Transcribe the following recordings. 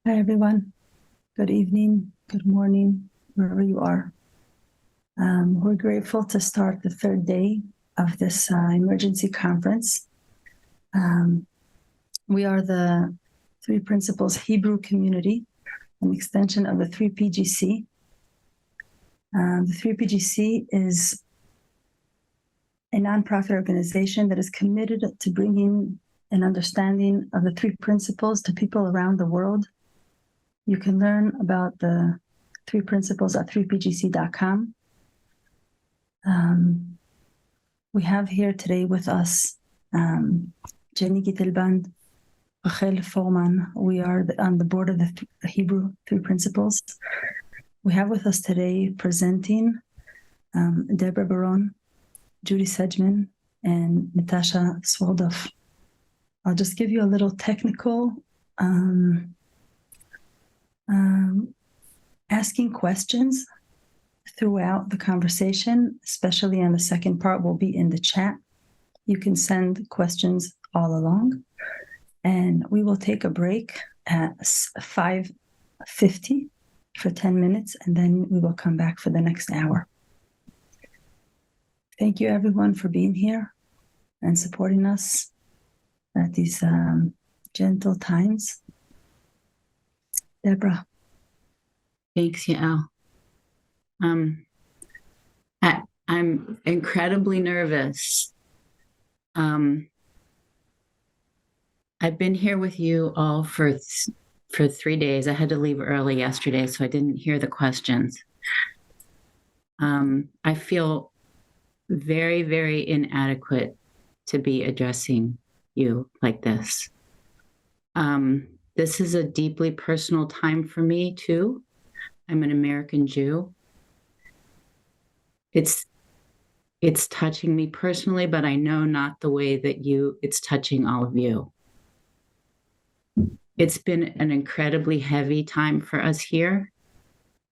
Hi, everyone. Good evening, good morning, wherever you are. We're grateful to start the third day of this emergency conference. We are the Three Principles Hebrew community, an extension of the 3PGC. The 3PGC is a nonprofit organization that is committed to bringing an understanding of the three principles to people around the world. You can learn about the three principles at 3pgc.com. We have here today with us Jenny Gittelband, Rachel Foreman. We are on the board of the Hebrew Three Principles. We have with us today presenting Deborah Baron, Judy Sedgman, and Natasha Swoldoff. I'll just give you a little technical asking questions throughout the conversation, especially on the second part, will be in the chat. You can send questions all along, and we will take a break at 5:50 for 10 minutes, and then we will come back for the next hour. Thank you, everyone, for being here and supporting us at these gentle times. Deborah. Thanks, Yael. I'm incredibly nervous. I've been here with you all for 3 days. I had to leave early yesterday, so I didn't hear the questions. I feel very, very inadequate to be addressing you like this. This is a deeply personal time for me, too. I'm an American Jew. It's touching me personally, but I know not the way that it's touching all of you. It's been an incredibly heavy time for us here,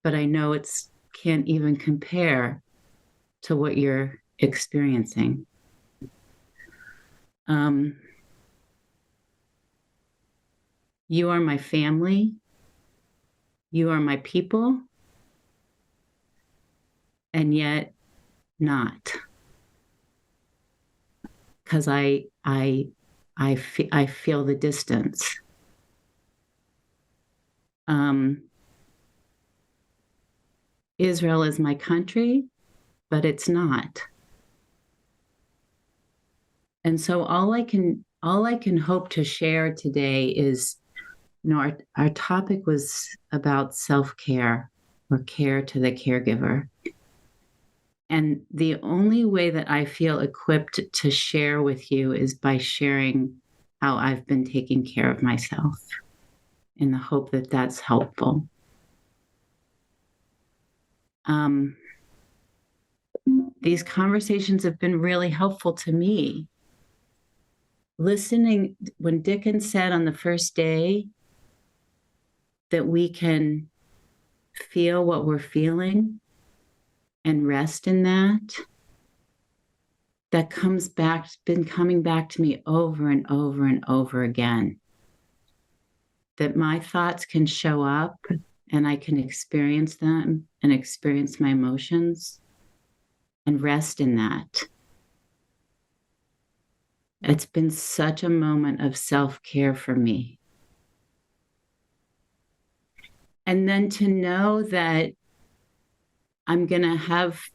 but I know it's can't even compare to what you're experiencing. You are my family. You are my people. And yet not. Because I feel the distance. Israel is my country, but it's not. And so all I can hope to share today is, our topic was about self-care or care to the caregiver. And the only way that I feel equipped to share with you is by sharing how I've been taking care of myself, in the hope that that's helpful. These conversations have been really helpful to me. Listening, when Dickens said on the first day that we can feel what we're feeling and rest in that been coming back to me over and over and over again. That my thoughts can show up and I can experience them and experience my emotions and rest in that. It's been such a moment of self-care for me. And then to know that I'm going to have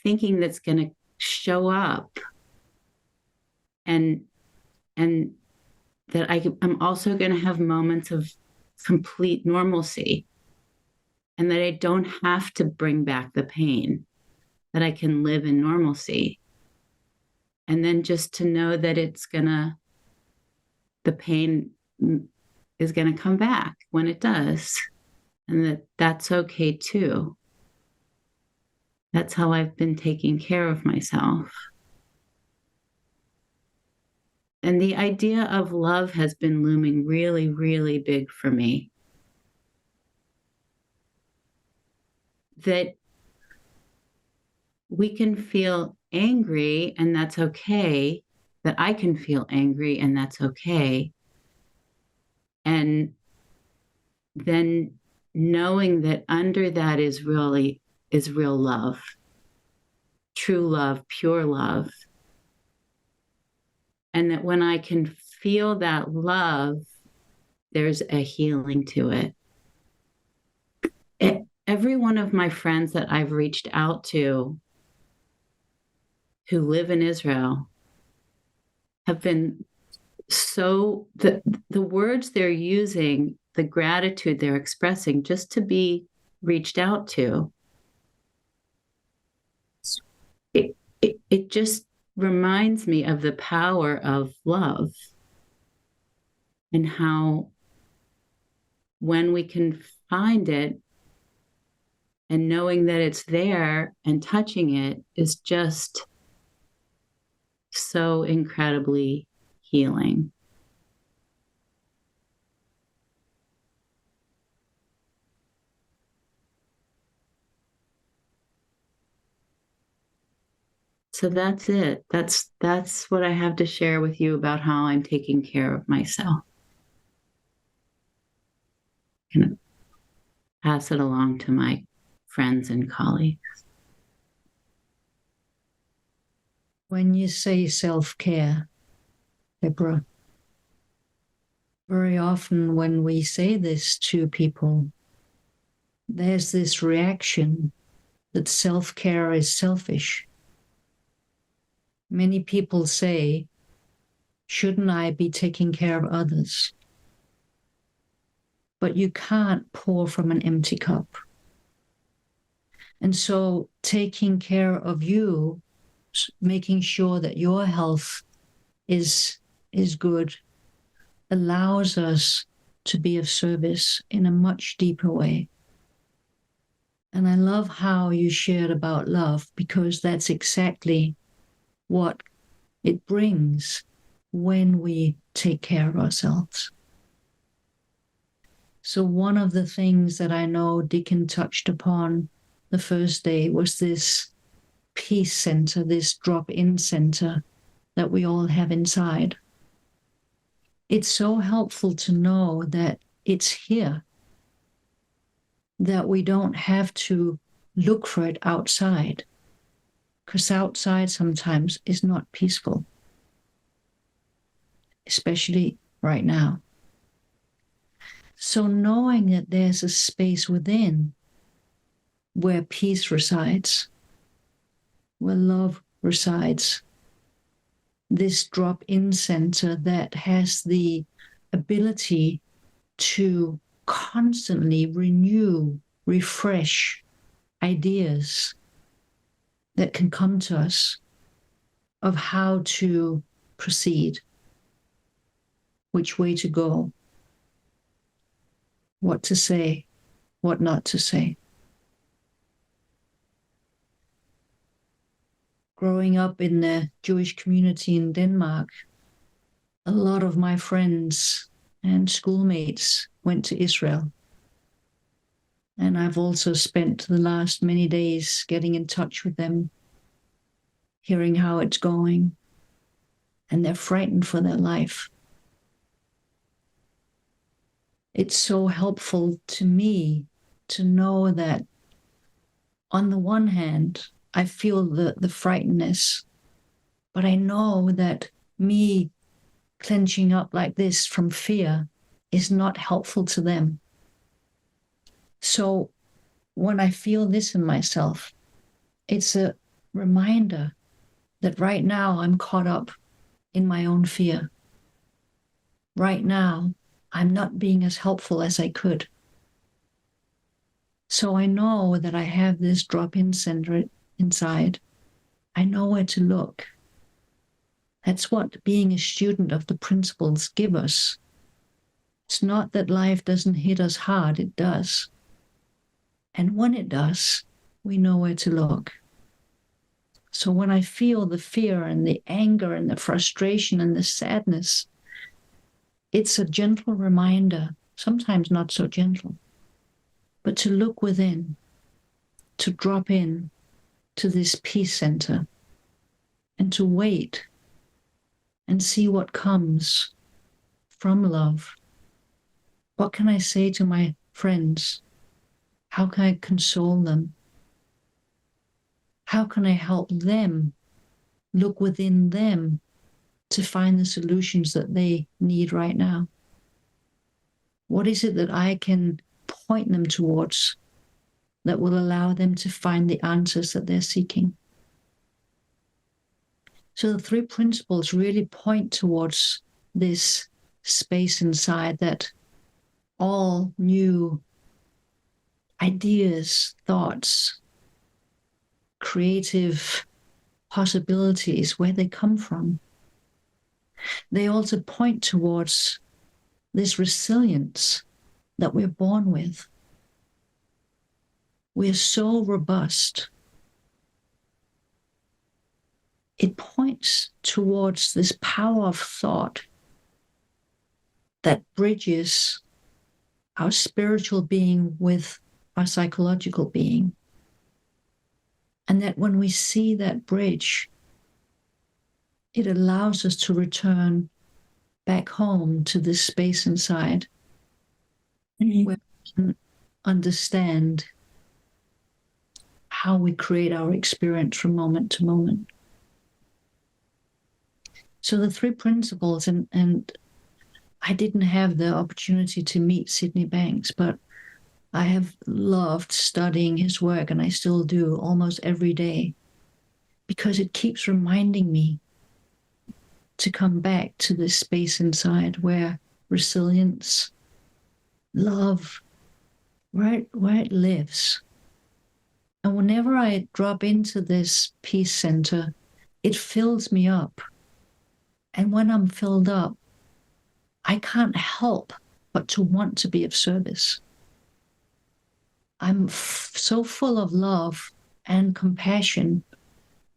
thinking that's going to show up, and that I'm also going to have moments of complete normalcy, and that I don't have to bring back the pain, that I can live in normalcy. And then just to know that the pain is going to come back when it does, and that's okay too. That's how I've been taking care of myself. And the idea of love has been looming really, really big for me. That we can feel angry and that's okay, that I can feel angry and that's okay. And then knowing that under that is real love, true love, pure love. And that when I can feel that love, there's a healing to it. Every one of my friends that I've reached out to who live in Israel have been so, the words they're using, the gratitude they're expressing just to be reached out to, it just reminds me of the power of love and how when we can find it and knowing that it's there and touching it is just so incredibly healing. So that's it. That's what I have to share with you about how I'm taking care of myself. And pass it along to my friends and colleagues. When you say self-care, Deborah, very often when we say this to people, there's this reaction that self-care is selfish. Many people say, shouldn't I be taking care of others? But you can't pour from an empty cup. And so taking care of you, making sure that your health is good, allows us to be of service in a much deeper way. And I love how you shared about love, because that's exactly what it brings when we take care of ourselves. So one of the things that I know Deacon touched upon the first day was this peace center, this drop-in center that we all have inside. It's so helpful to know that it's here, that we don't have to look for it outside, because outside sometimes is not peaceful, especially right now. So knowing that there's a space within where peace resides, where love resides, this drop-in center that has the ability to constantly renew, refresh ideas that can come to us of how to proceed, which way to go, what to say, what not to say. Growing up in the Jewish community in Denmark, a lot of my friends and schoolmates went to Israel. And I've also spent the last many days getting in touch with them, hearing how it's going, and they're frightened for their life. It's so helpful to me to know that on the one hand, I feel the frightenedness, but I know that me clenching up like this from fear is not helpful to them. So when I feel this in myself, it's a reminder that right now I'm caught up in my own fear. Right now, I'm not being as helpful as I could. So I know that I have this drop-in center inside. I know where to look. That's what being a student of the principles give us. It's not that life doesn't hit us hard, it does. And when it does, we know where to look. So when I feel the fear and the anger and the frustration and the sadness, it's a gentle reminder, sometimes not so gentle, but to look within, to drop in to this peace center and to wait and see what comes from love, What can I say to my friends? How can I console them? How can I help them look within them to find the solutions that they need right now? What is it that I can point them towards that will allow them to find the answers that they're seeking? So the three principles really point towards this space inside that all new ideas, thoughts, creative possibilities, where they come from. They also point towards this resilience that we're born with. We're so robust. It points towards this power of thought that bridges our spiritual being with our psychological being. And that when we see that bridge, it allows us to return back home to this space inside where we can understand how we create our experience from moment to moment. So the three principles, and I didn't have the opportunity to meet Sydney Banks, but I have loved studying his work, and I still do almost every day, because it keeps reminding me to come back to this space inside where resilience, love, where it lives. And whenever I drop into this peace center, it fills me up. And when I'm filled up, I can't help but to want to be of service. I'm so full of love and compassion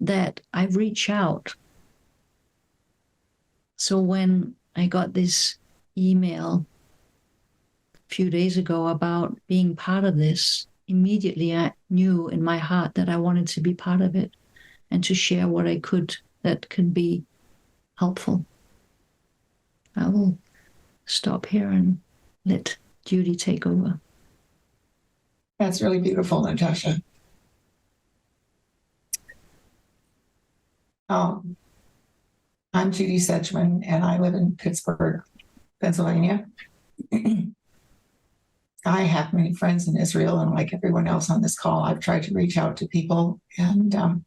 that I reach out. So when I got this email a few days ago about being part of this, immediately I knew in my heart that I wanted to be part of it and to share what I could that could be helpful. I will stop here and let Judy take over. That's really beautiful, Natasha. I'm Judy Sedgman, and I live in Pittsburgh, Pennsylvania. I have many friends in Israel, and like everyone else on this call, I've tried to reach out to people, and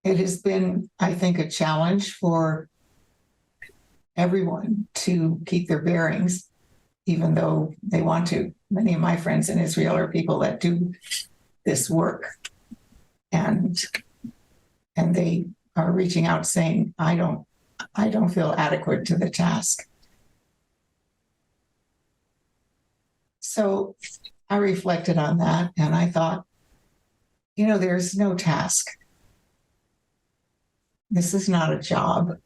it has been, I think, a challenge for everyone to keep their bearings, even though they want to. Many of my friends in Israel are people that do this work, and they are reaching out saying, I don't feel adequate to the task. So I reflected on that, and I thought, there's no task. This is not a job.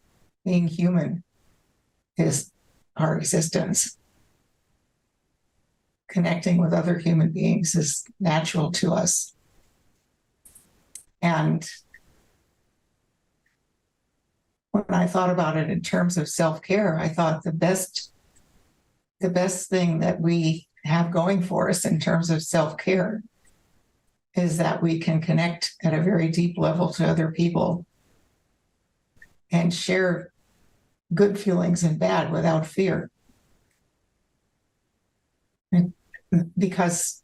Being human is our existence. Connecting with other human beings is natural to us. And when I thought about it in terms of self-care, I thought the best thing that we have going for us in terms of self-care is that we can connect at a very deep level to other people and share good feelings and bad without fear. Because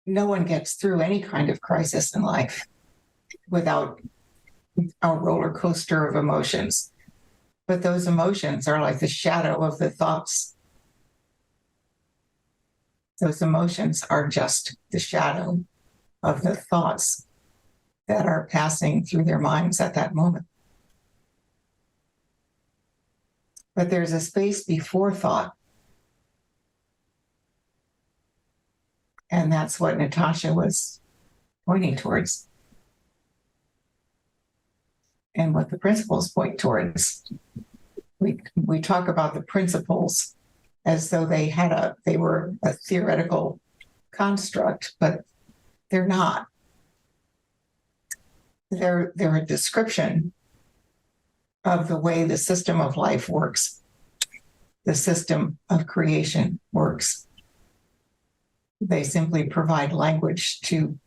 no one gets through any kind of crisis in life without a roller coaster of emotions. But those emotions are like the shadow of the thoughts. Those emotions are just the shadow of the thoughts that are passing through their minds at that moment. But there's a space before thought. And that's what Natasha was pointing towards. And what the principles point towards. We talk about the principles as though they were a theoretical construct, but they're not. They're a description of the way the system of life works, the system of creation works. They simply provide language to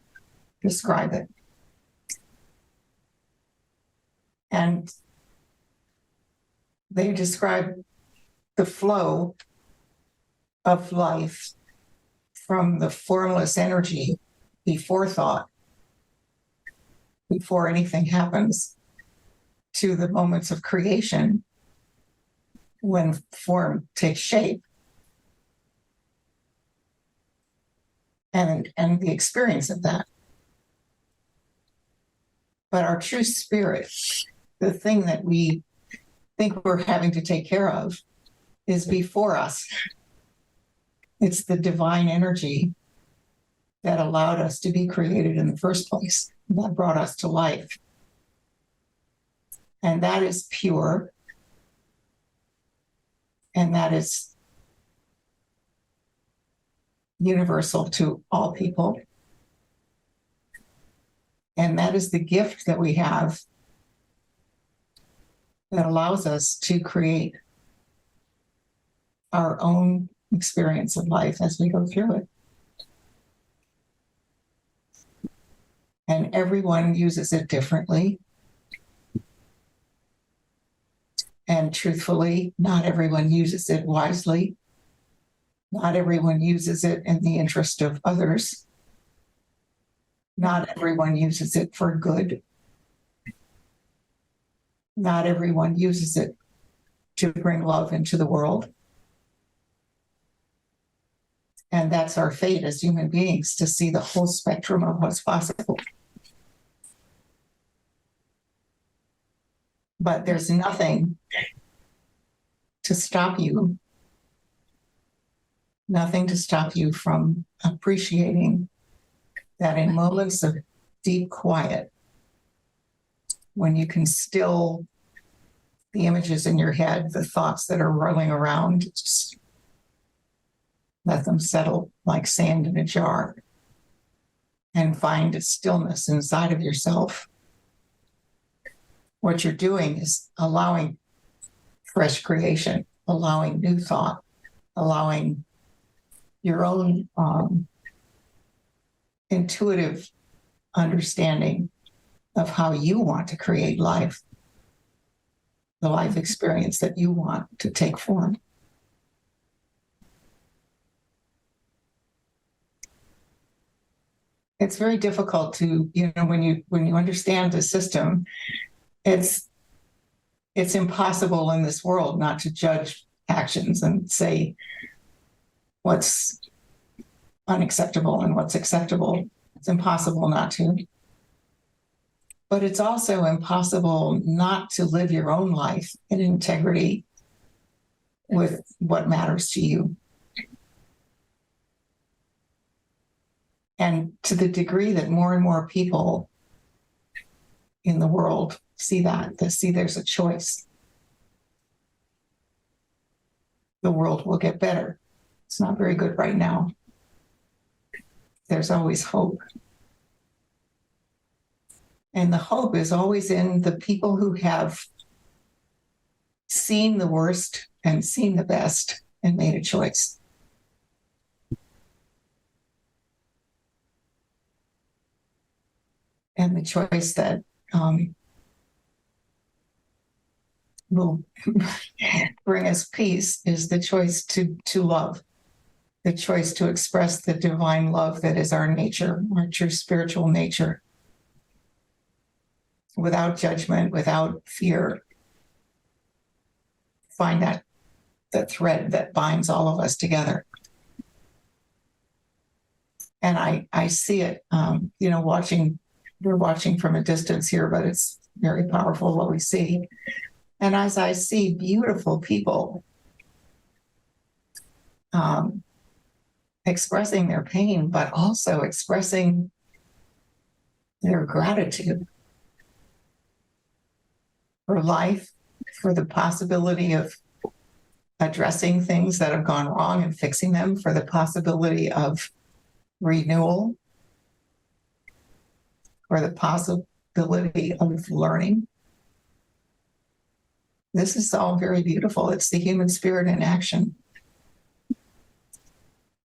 describe it. And they describe the flow of life from the formless energy before thought, before anything happens, to the moments of creation when form takes shape. And the experience of that. But our true spirit, the thing that we think we're having to take care of, is before us. It's the divine energy that allowed us to be created in the first place, that brought us to life. And that is pure. And that is universal to all people. And that is the gift that we have that allows us to create our own experience of life as we go through it. And everyone uses it differently. And truthfully, not everyone uses it wisely. Not everyone uses it in the interest of others. Not everyone uses it for good. Not everyone uses it to bring love into the world. And that's our fate as human beings, to see the whole spectrum of what's possible. But there's nothing to stop you, nothing to stop you from appreciating that in moments of deep quiet, when you can still the images in your head, the thoughts that are rolling around, just let them settle like sand in a jar and find a stillness inside of yourself. What you're doing is allowing fresh creation, allowing new thought, allowing your own intuitive understanding of how you want to create life, the life experience that you want to take form. It's very difficult to, when you understand the system, it's impossible in this world not to judge actions and say what's unacceptable and what's acceptable. It's impossible not to. But it's also impossible not to live your own life in integrity with what matters to you. And to the degree that more and more people in the world see that, they see there's a choice, the world will get better. It's not very good right now. There's always hope. And the hope is always in the people who have seen the worst and seen the best and made a choice. And the choice that will bring us peace is the choice to love, the choice to express the divine love that is our nature, our true spiritual nature, without judgment, without fear. Find that thread that binds all of us together. And I see it, we're watching from a distance here, but it's very powerful what we see. And as I see beautiful people expressing their pain, but also expressing their gratitude for life, for the possibility of addressing things that have gone wrong and fixing them, for the possibility of renewal, for the possibility of learning. This is all very beautiful. It's the human spirit in action.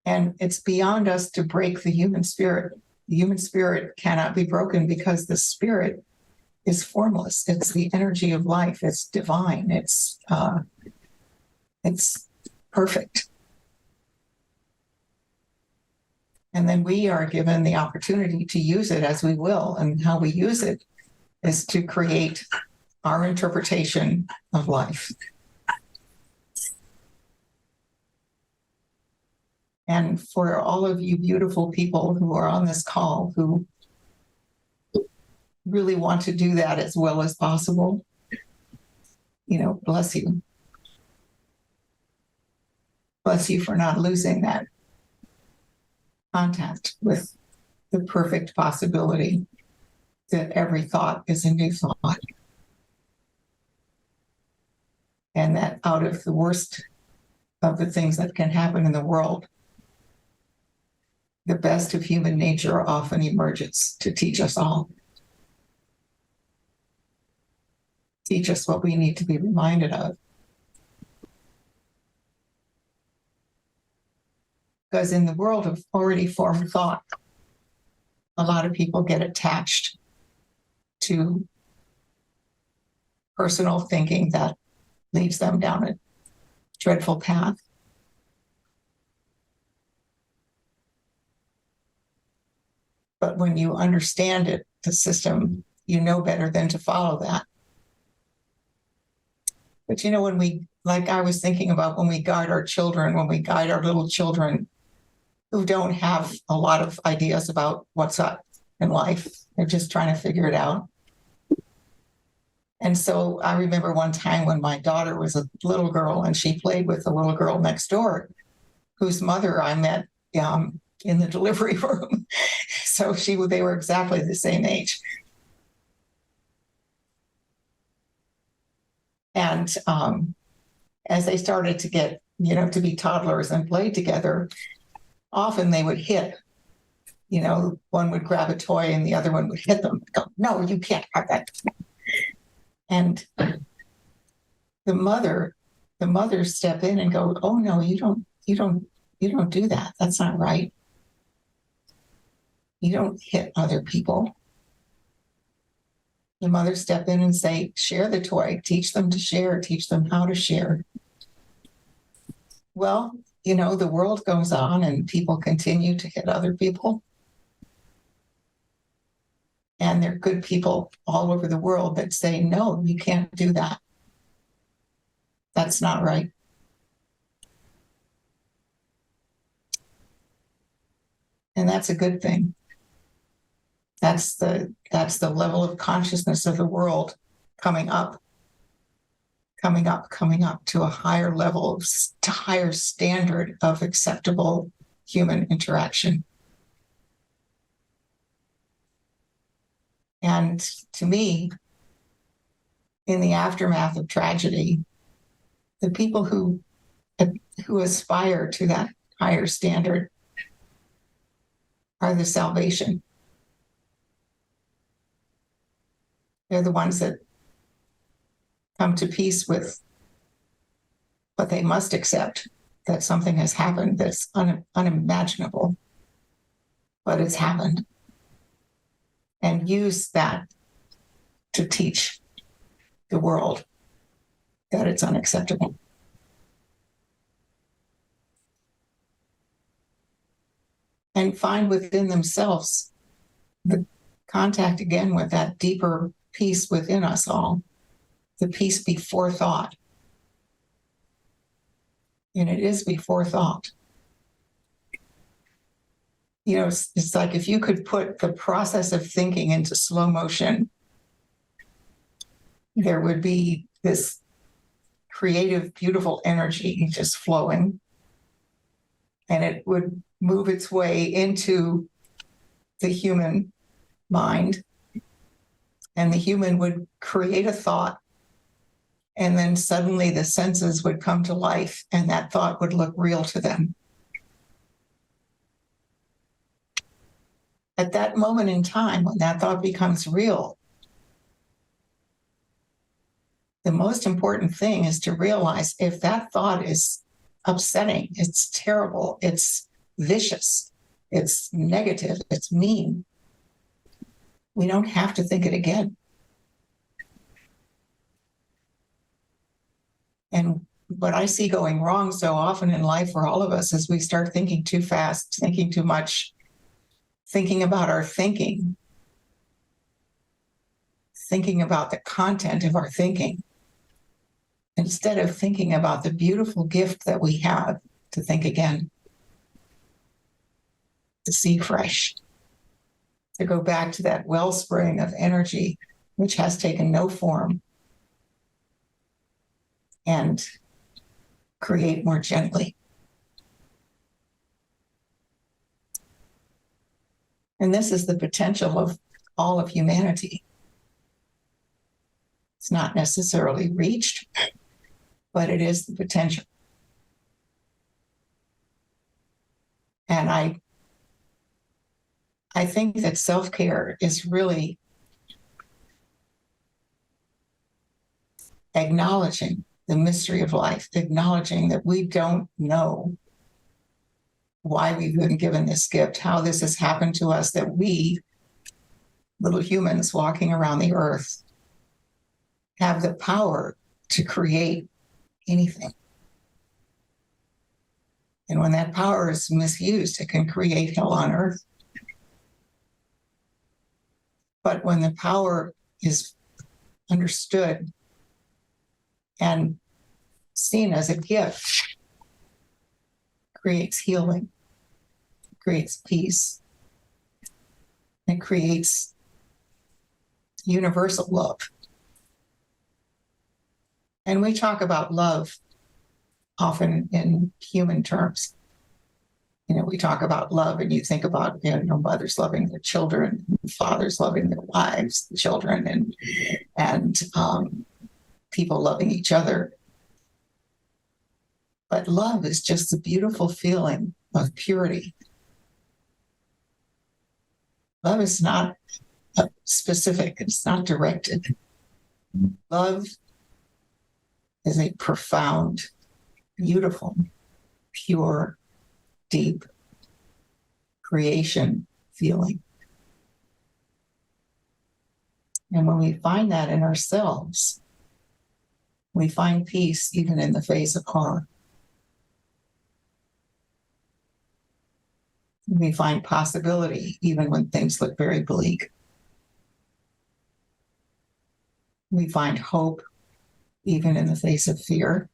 And it's beyond us to break the human spirit. The human spirit cannot be broken because the spirit is formless. It's the energy of life. It's divine. It's perfect. And then we are given the opportunity to use it as we will. And how we use it is to create our interpretation of life. And for all of you beautiful people who are on this call who really want to do that as well as possible, bless you. Bless you for not losing that contact with the perfect possibility that every thought is a new thought. And that out of the worst of the things that can happen in the world, the best of human nature often emerges to teach us all. Teach us what we need to be reminded of. Because in the world of already formed thought, a lot of people get attached to personal thinking that leads them down a dreadful path. But when you understand it, the system, you know better than to follow that. But like I was thinking about when we guide our children, when we guide our little children who don't have a lot of ideas about what's up in life, they're just trying to figure it out. And so I remember one time when my daughter was a little girl and she played with the little girl next door, whose mother I met in the delivery room. So they were exactly the same age. And as they started to get, to be toddlers and play together, often they would hit. One would grab a toy and the other one would hit them. Go, no, you can't have that. And the mother step in and go, oh no, you don't do that. That's not right. You don't hit other people. The mother step in and say, share the toy, teach them to share, teach them how to share. Well, the world goes on and people continue to hit other people. And there are good people all over the world that say, no, you can't do that. That's not right. And that's a good thing. That's the level of consciousness of the world coming up to a higher level, to higher standard of acceptable human interaction. And to me, in the aftermath of tragedy, the people who aspire to that higher standard are the salvation. They're the ones that come to peace with what they must accept, that something has happened that's unimaginable, but it's happened. And use that to teach the world that it's unacceptable. And find within themselves the contact again with that deeper peace within us all, the peace before thought. And it is before thought. It's like if you could put the process of thinking into slow motion, there would be this creative, beautiful energy just flowing. And it would move its way into the human mind. And the human would create a thought. And then suddenly the senses would come to life and that thought would look real to them. At that moment in time, when that thought becomes real, the most important thing is to realize if that thought is upsetting, it's terrible, it's vicious, it's negative, it's mean, we don't have to think it again. And what I see going wrong so often in life for all of us is we start thinking too fast, thinking too much, thinking about our thinking about the content of our thinking, instead of thinking about the beautiful gift that we have to think again, to see fresh, to go back to that wellspring of energy, which has taken no form, and create more gently. And this is the potential of all of humanity. It's not necessarily reached, but it is the potential. And I think that self-care is really acknowledging the mystery of life, acknowledging that we don't know why we've been given this gift, how this has happened to us, that we, little humans walking around the earth, have the power to create anything. And when that power is misused, it can create hell on earth. But when the power is understood and seen as a gift, it creates healing, it creates peace, it creates universal love. And we talk about love often in human terms. We talk about love, and you think about, mothers loving their children, fathers loving their wives, children, and people loving each other. But love is just the beautiful feeling of purity. Love is not specific, it's not directed. Love is a profound, beautiful, pure, deep creation feeling. And when we find that in ourselves, we find peace even in the face of horror. We find possibility even when things look very bleak. We find hope even in the face of fear.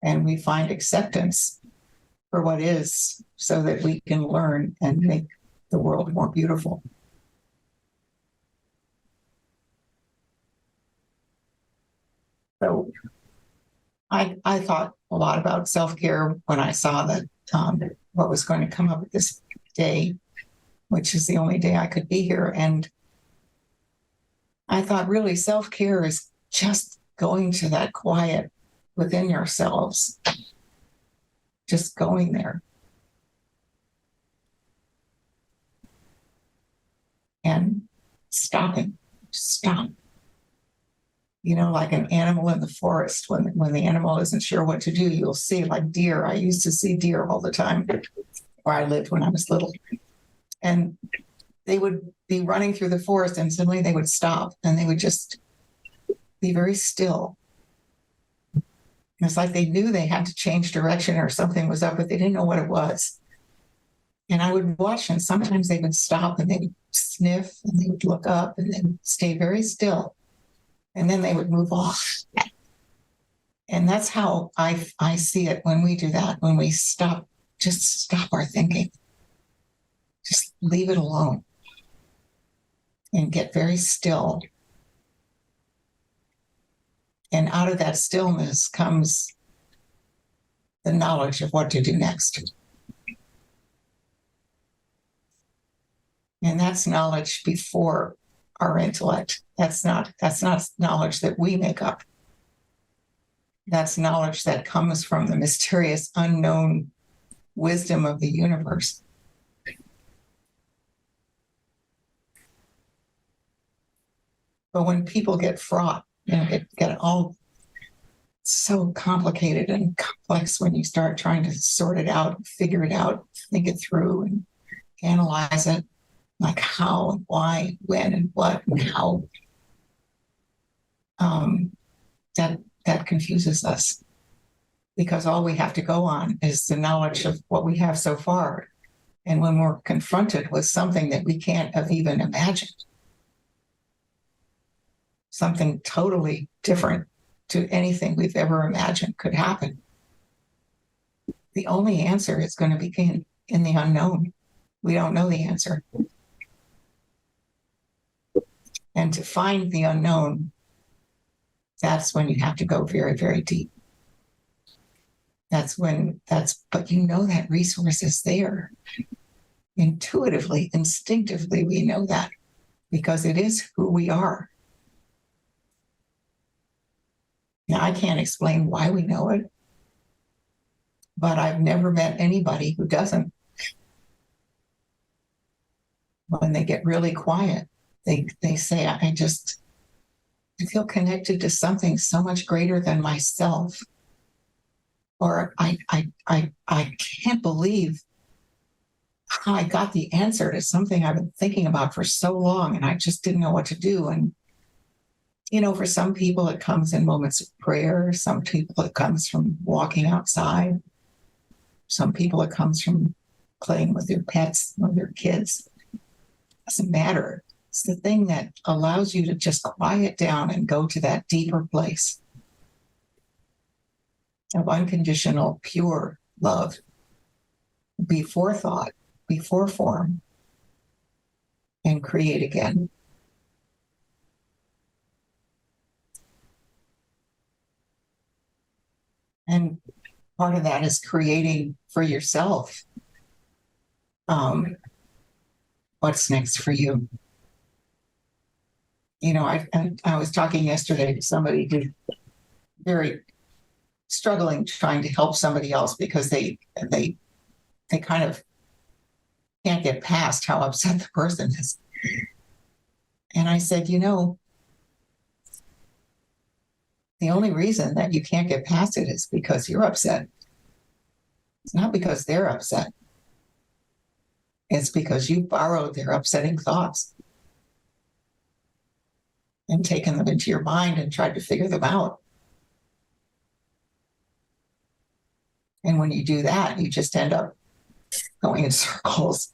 And we find acceptance for what is, so that we can learn and make the world more beautiful. So I thought a lot about self-care when I saw that what was going to come up this day, which is the only day I could be here. And I thought, really, self-care is just going to that quiet within yourselves, just going there and stopping, stop. Like an animal in the forest, when the animal isn't sure what to do, you'll see, like deer. I used to see deer all the time where I lived when I was little. And they would be running through the forest, and suddenly they would stop and they would just be very still. It's like they knew they had to change direction or something was up, but they didn't know what it was. And I would watch, and sometimes they would stop and they would sniff and they would look up and then stay very still. And then they would move off. And that's how I see it when we do that, when we stop, just stop our thinking. Just leave it alone and get very still. And out of that stillness comes the knowledge of what to do next. And that's knowledge before our intellect. That's not knowledge that we make up. That's knowledge that comes from the mysterious, unknown wisdom of the universe. But when people get fraught, get all so complicated and complex when you start trying to sort it out, figure it out, think it through and analyze it, like how and why, when and what and how, that confuses us, because all we have to go on is the knowledge of what we have so far. And when we're confronted with something that we can't have even imagined, something totally different to anything we've ever imagined could happen, the only answer is going to be in the unknown. We don't know the answer. And to find the unknown, that's when you have to go very, very deep. But you know that resource is there. Intuitively, instinctively, we know that because it is who we are. Now, I can't explain why we know it, but I've never met anybody who doesn't. When they get really quiet, they say, I feel connected to something so much greater than myself. Or I can't believe how I got the answer to something I've been thinking about for so long, and I just didn't know what to do. And, for some people, it comes in moments of prayer. Some people, it comes from walking outside. Some people, it comes from playing with their pets or their kids. It doesn't matter. It's the thing that allows you to just quiet down and go to that deeper place of unconditional, pure love, before thought, before form, and create again. And part of that is creating for yourself what's next for you. I was talking yesterday to somebody who's very struggling trying to help somebody else because they kind of can't get past how upset the person is. And I said, the only reason that you can't get past it is because you're upset. It's not because they're upset. It's because you borrowed their upsetting thoughts and taken them into your mind and tried to figure them out. And when you do that, you just end up going in circles.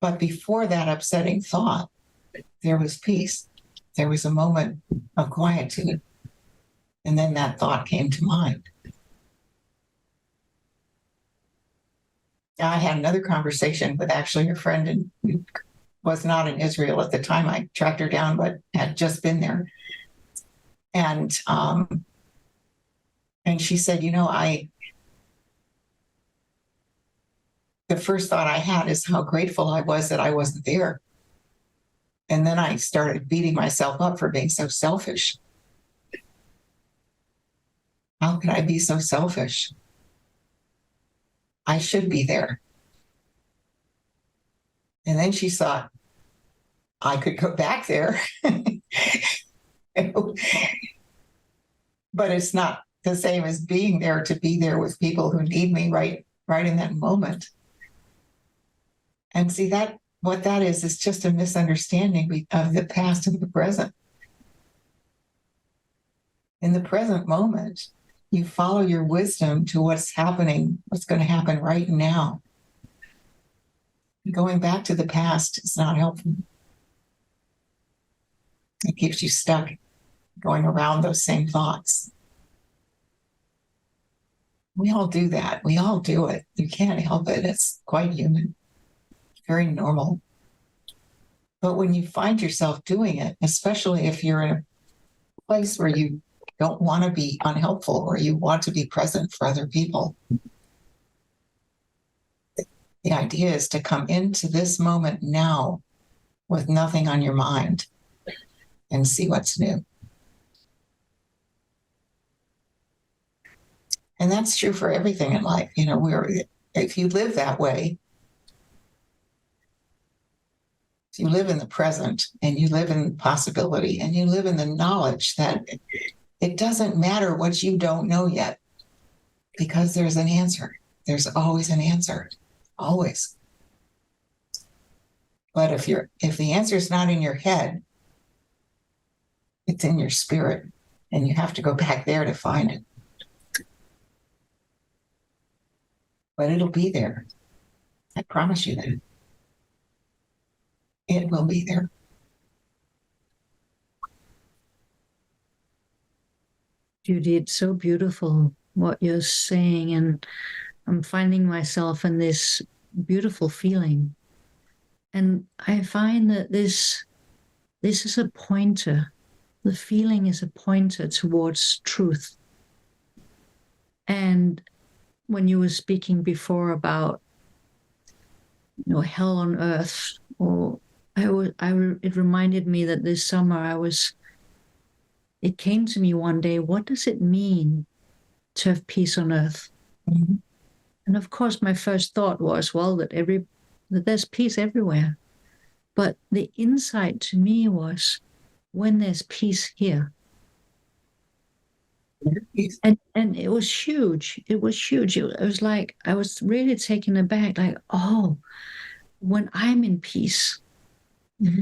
But before that upsetting thought, there was peace. There was a moment of quietude. And then that thought came to mind. I had another conversation with actually a friend who was not in Israel at the time. I tracked her down, but had just been there. And she said, the first thought I had is how grateful I was that I wasn't there. And then I started beating myself up for being so selfish. How could I be so selfish? I should be there. And then she thought, I could go back there. But it's not the same as being there, to be there with people who need me right in that moment. And see, that what that is just a misunderstanding of the past and the present. In the present moment, you follow your wisdom to what's happening, what's going to happen right now. Going back to the past is not helpful. It keeps you stuck going around those same thoughts. We all do that. We all do it. You can't help it. It's quite human, very normal. But when you find yourself doing it, especially if you're in a place where you don't want to be unhelpful or you want to be present for other people, the idea is to come into this moment now with nothing on your mind and see what's new. And that's true for everything in life. If you live that way, if you live in the present and you live in possibility and you live in the knowledge that it doesn't matter what you don't know yet, because there's an answer. There's always an answer, always. But if the answer is not in your head, it's in your spirit, and you have to go back there to find it. But it'll be there. I promise you that. It will be there. Judy, it's so beautiful what you're saying, and I'm finding myself in this beautiful feeling. And I find that this is a pointer. The feeling is a pointer towards truth. And when you were speaking before about, hell on earth, or it reminded me that this summer it came to me one day, what does it mean to have peace on earth? Mm-hmm. And of course, my first thought was, well, that there's peace everywhere. But the insight to me was, when there's peace here. And it was huge. It was huge. It was like, I was really taken aback, like, oh, when I'm in peace. Mm-hmm.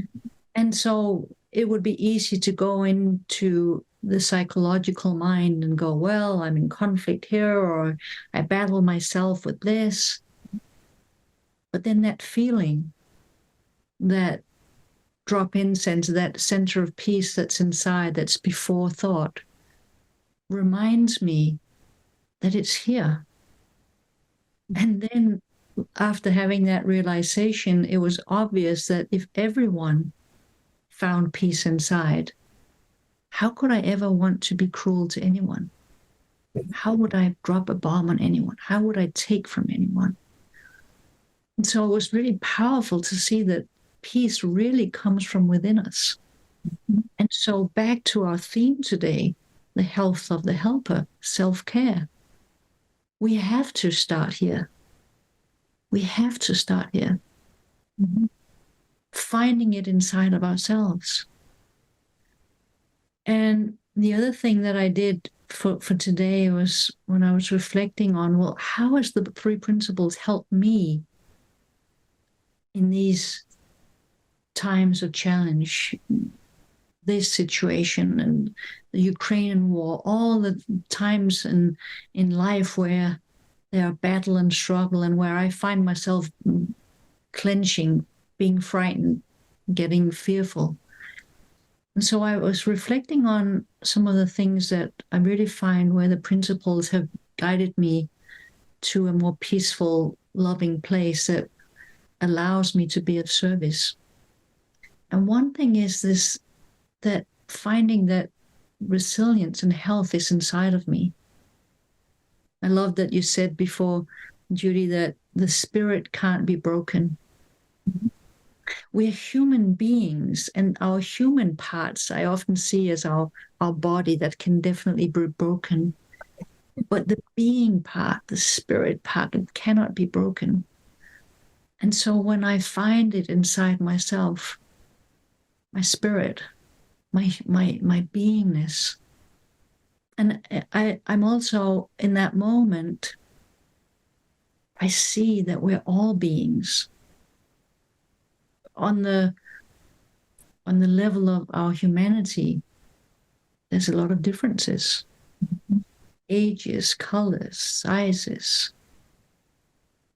And so it would be easy to go into the psychological mind and go, well, I'm in conflict here, or I battle myself with this. But then that feeling, that drop-in sense, that center of peace that's inside, that's before thought, reminds me that it's here. And then after having that realization, it was obvious that if everyone found peace inside, how could I ever want to be cruel to anyone? How would I drop a bomb on anyone? How would I take from anyone? And so it was really powerful to see that peace really comes from within us. And so back to our theme today, the health of the helper, self-care. We have to start here. We have to start here. Mm-hmm. Finding it inside of ourselves. And the other thing that I did for today was, when I was reflecting on, well, how has the three principles helped me in these times of challenge, this situation and the Ukrainian war, all the times in life where there are battle and struggle, and where I find myself clenching, being frightened, getting fearful. And so I was reflecting on some of the things that I really find where the principles have guided me to a more peaceful, loving place that allows me to be of service. And one thing is this, that finding that resilience and health is inside of me. I love that you said before, Judy, that the spirit can't be broken. We're human beings, and our human parts I often see as our body that can definitely be broken. But the being part, the spirit part, it cannot be broken. And so when I find it inside myself, my spirit, my beingness, and I'm also in that moment, I see that we're all beings. On the level of our humanity, there's a lot of differences. Ages, colors, sizes.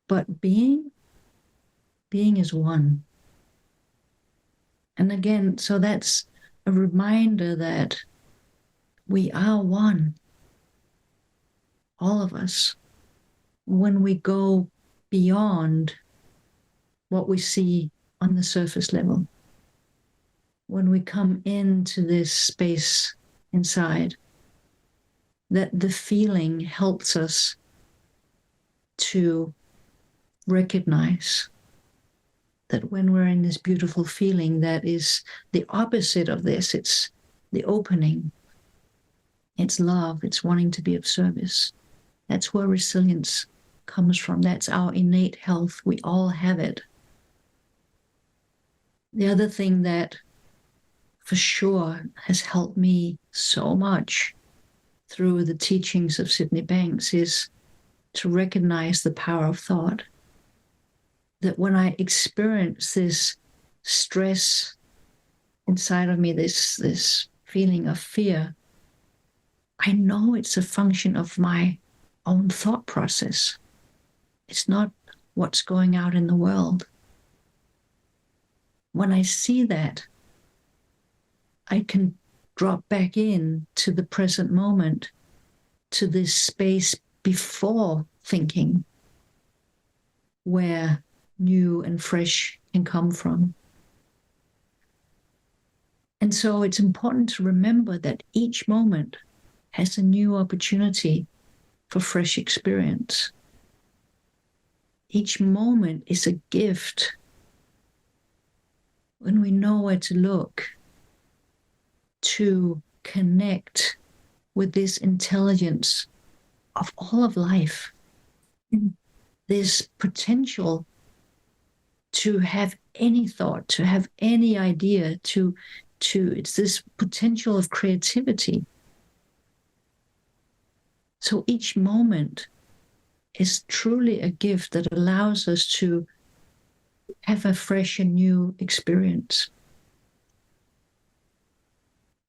But being is one. And again, so that's a reminder that we are one. All of us. When we go beyond what we see on the surface level, when we come into this space inside, that the feeling helps us to recognize that when we're in this beautiful feeling that is the opposite of this, it's the opening, it's love, it's wanting to be of service. That's where resilience comes from. That's our innate health. We all have it. The other thing that for sure has helped me so much through the teachings of Sydney Banks is to recognize the power of thought. That when I experience this stress inside of me, this feeling of fear, I know it's a function of my own thought process. It's not what's going out in the world. When I see that, I can drop back in to the present moment, to this space before thinking, where new and fresh can come from. And so it's important to remember that each moment has a new opportunity for fresh experience. Each moment is a gift when we know where to look to connect with this intelligence of all of life. This potential to have any thought, to have any idea, it's this potential of creativity. So each moment is truly a gift that allows us to have a fresh and new experience.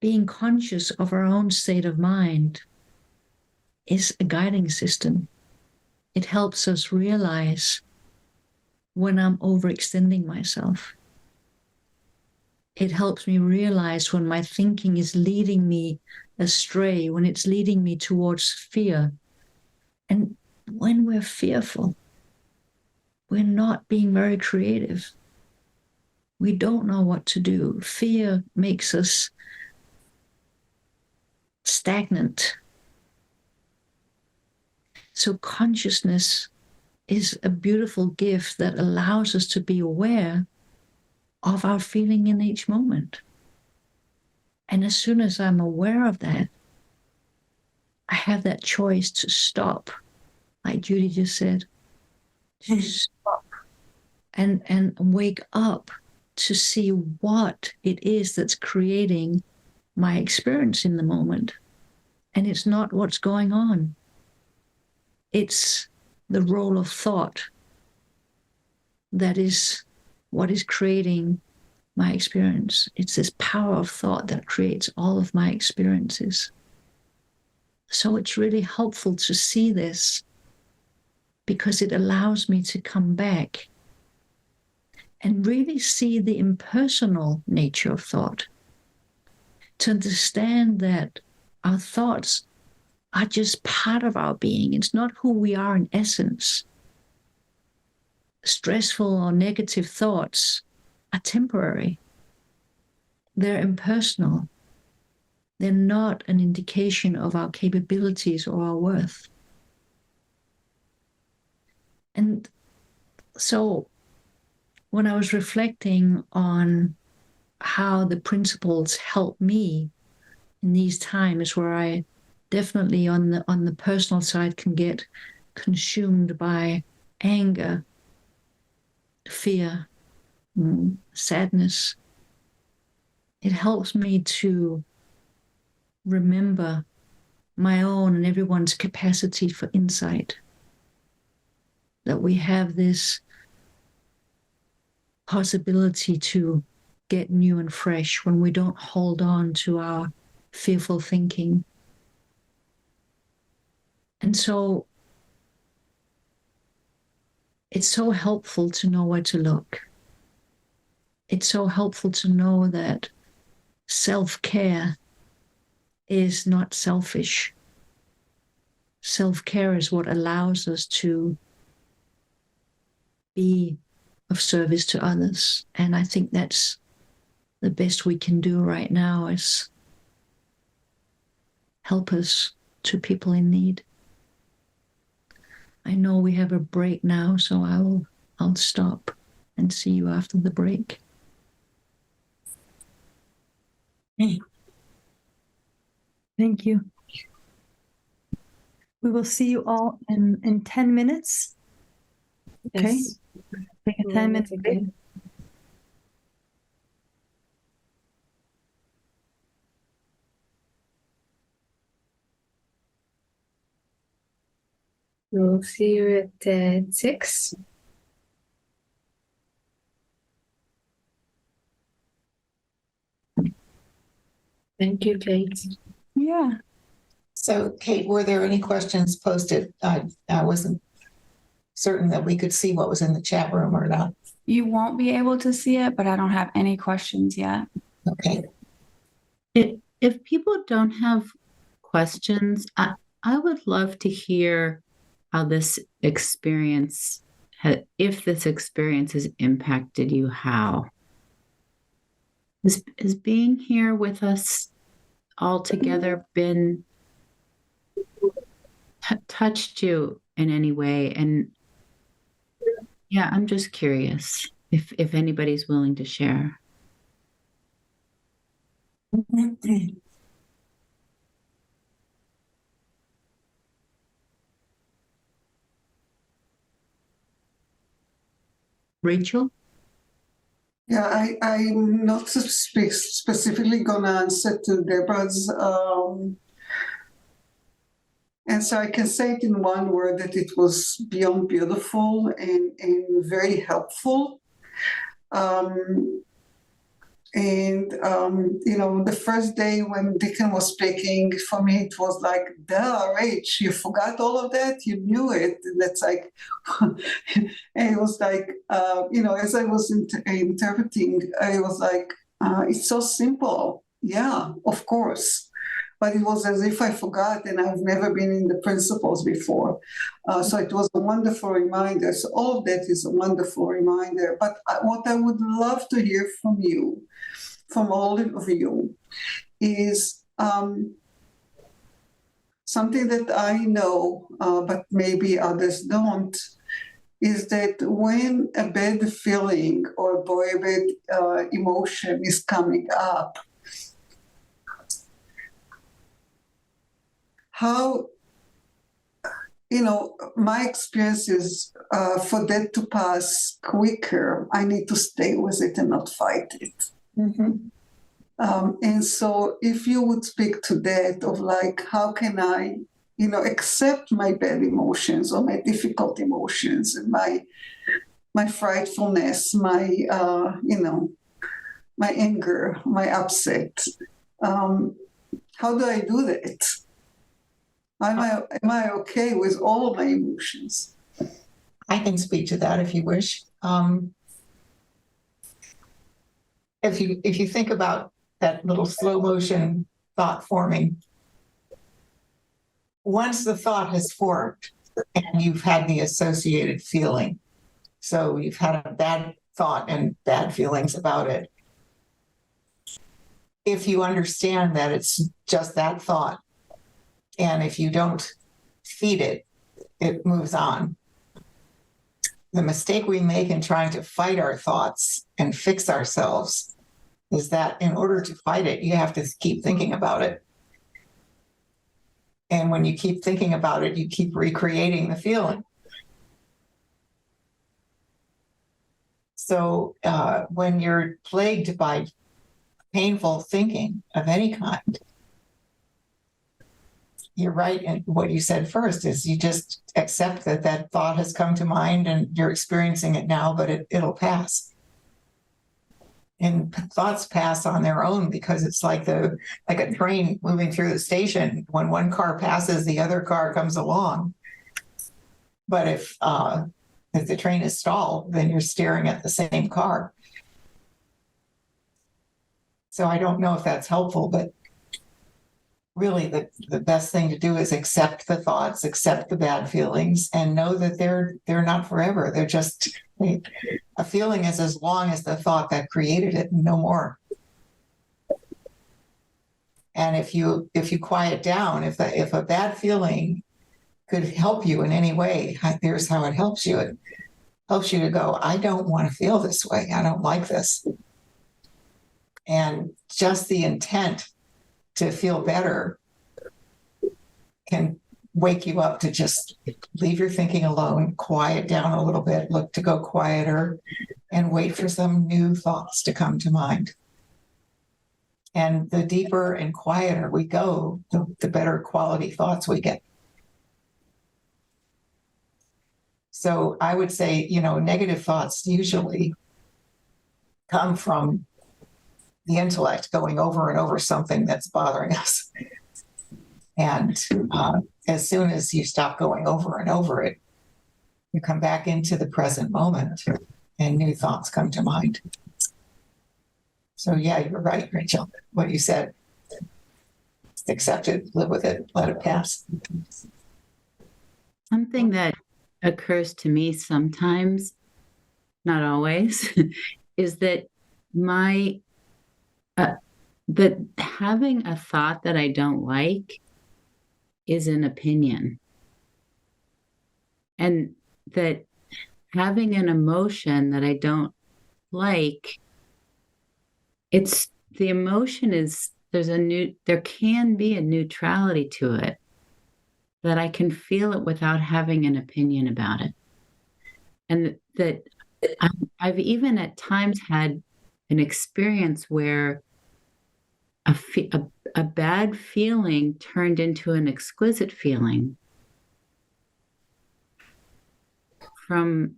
Being conscious of our own state of mind is a guiding system. It helps us realize when I'm overextending myself. It helps me realize when my thinking is leading me astray, when it's leading me towards fear. And when we're fearful, we're not being very creative. We don't know what to do. Fear makes us stagnant. So consciousness is a beautiful gift that allows us to be aware of our feeling in each moment. And as soon as I'm aware of that, I have that choice to stop, like Judy just said, to stop and wake up to see what it is that's creating my experience in the moment. And it's not what's going on. It's the role of thought that is what is creating my experience. It's this power of thought that creates all of my experiences. So it's really helpful to see this because it allows me to come back and really see the impersonal nature of thought, to understand that our thoughts are just part of our being. It's not who we are in essence. Stressful or negative thoughts are temporary. They're impersonal. They're not an indication of our capabilities or our worth. And so when I was reflecting on how the principles help me in these times where I definitely on the personal side can get consumed by anger, fear, sadness, it helps me to remember my own and everyone's capacity for insight. That we have this possibility to get new and fresh when we don't hold on to our fearful thinking. And so it's so helpful to know where to look. It's so helpful to know that self-care is not selfish. Self-care is what allows us to be of service to others. And I think that's the best we can do right now is help us to people in need. I know we have a break now, so I'll stop and see you after the break. Thank you. We will see you all in 10 minutes. Okay. Yes. Take a 10-minute break. We'll see you at 6. Thank you, Kate. Yeah. So, Kate, were there any questions posted? I wasn't certain that we could see what was in the chat room or not. You won't be able to see it, but I don't have any questions yet. Okay. If people don't have questions, I would love to hear how this experience, if this experience has impacted you, how. Has being here with us all together been touched you in any way? And yeah, I'm just curious if anybody's willing to share. Rachel? Yeah, I'm not specifically going to answer to Deborah's answer. I can say it in one word that it was beyond beautiful and very helpful. The first day when Deacon was speaking, for me, it was like, duh, Rach, you forgot all of that? You knew it. And that's like, and it was like, as I was interpreting, I was like, it's so simple. Yeah, of course. But it was as if I forgot, and I've never been in the principles before. So it was a wonderful reminder. So all of that is a wonderful reminder. But what I would love to hear from you, from all of you, is something that I know, but maybe others don't, is that when a bad feeling or a bad emotion is coming up, how, my experience is for that to pass quicker, I need to stay with it and not fight it. Mm-hmm. And so if you would speak to that of like, how can I, accept my bad emotions or my difficult emotions and my frightfulness, my, my anger, my upset. How do I do that? Am I okay with all of my emotions? I can speak to that if you wish. If you think about that little slow motion thought forming, once the thought has formed and you've had the associated feeling, so you've had a bad thought and bad feelings about it, if you understand that it's just that thought, and if you don't feed it, it moves on. The mistake we make in trying to fight our thoughts and fix ourselves is that in order to fight it, you have to keep thinking about it. And when you keep thinking about it, you keep recreating the feeling. So when you're plagued by painful thinking of any kind, you're right. And what you said first is you just accept that that thought has come to mind and you're experiencing it now, but it'll pass. And thoughts pass on their own because it's like a train moving through the station. When one car passes, the other car comes along. But if the train is stalled, then you're staring at the same car. So I don't know if that's helpful, but really the best thing to do is accept the thoughts, accept the bad feelings, and know that they're not forever. They're just a feeling is as long as the thought that created it, no more. And if you quiet down, if a bad feeling could help you in any way, here's how it helps you. It helps you to go, I don't want to feel this way. I don't like this. And just the intent to feel better can wake you up to just leave your thinking alone, quiet down a little bit, look to go quieter, and wait for some new thoughts to come to mind. And the deeper and quieter we go, the better quality thoughts we get. So I would say, negative thoughts usually come from the intellect going over and over something that's bothering us. And as soon as you stop going over and over it, you come back into the present moment and new thoughts come to mind. So yeah, you're right, Rachel. What you said, accept it, live with it, let it pass. Something that occurs to me sometimes, not always, is that that having a thought that I don't like is an opinion. And that having an emotion that I don't like, it's the emotion is there can be a neutrality to it, that I can feel it without having an opinion about it. And that I've even at times had an experience where a bad feeling turned into an exquisite feeling from,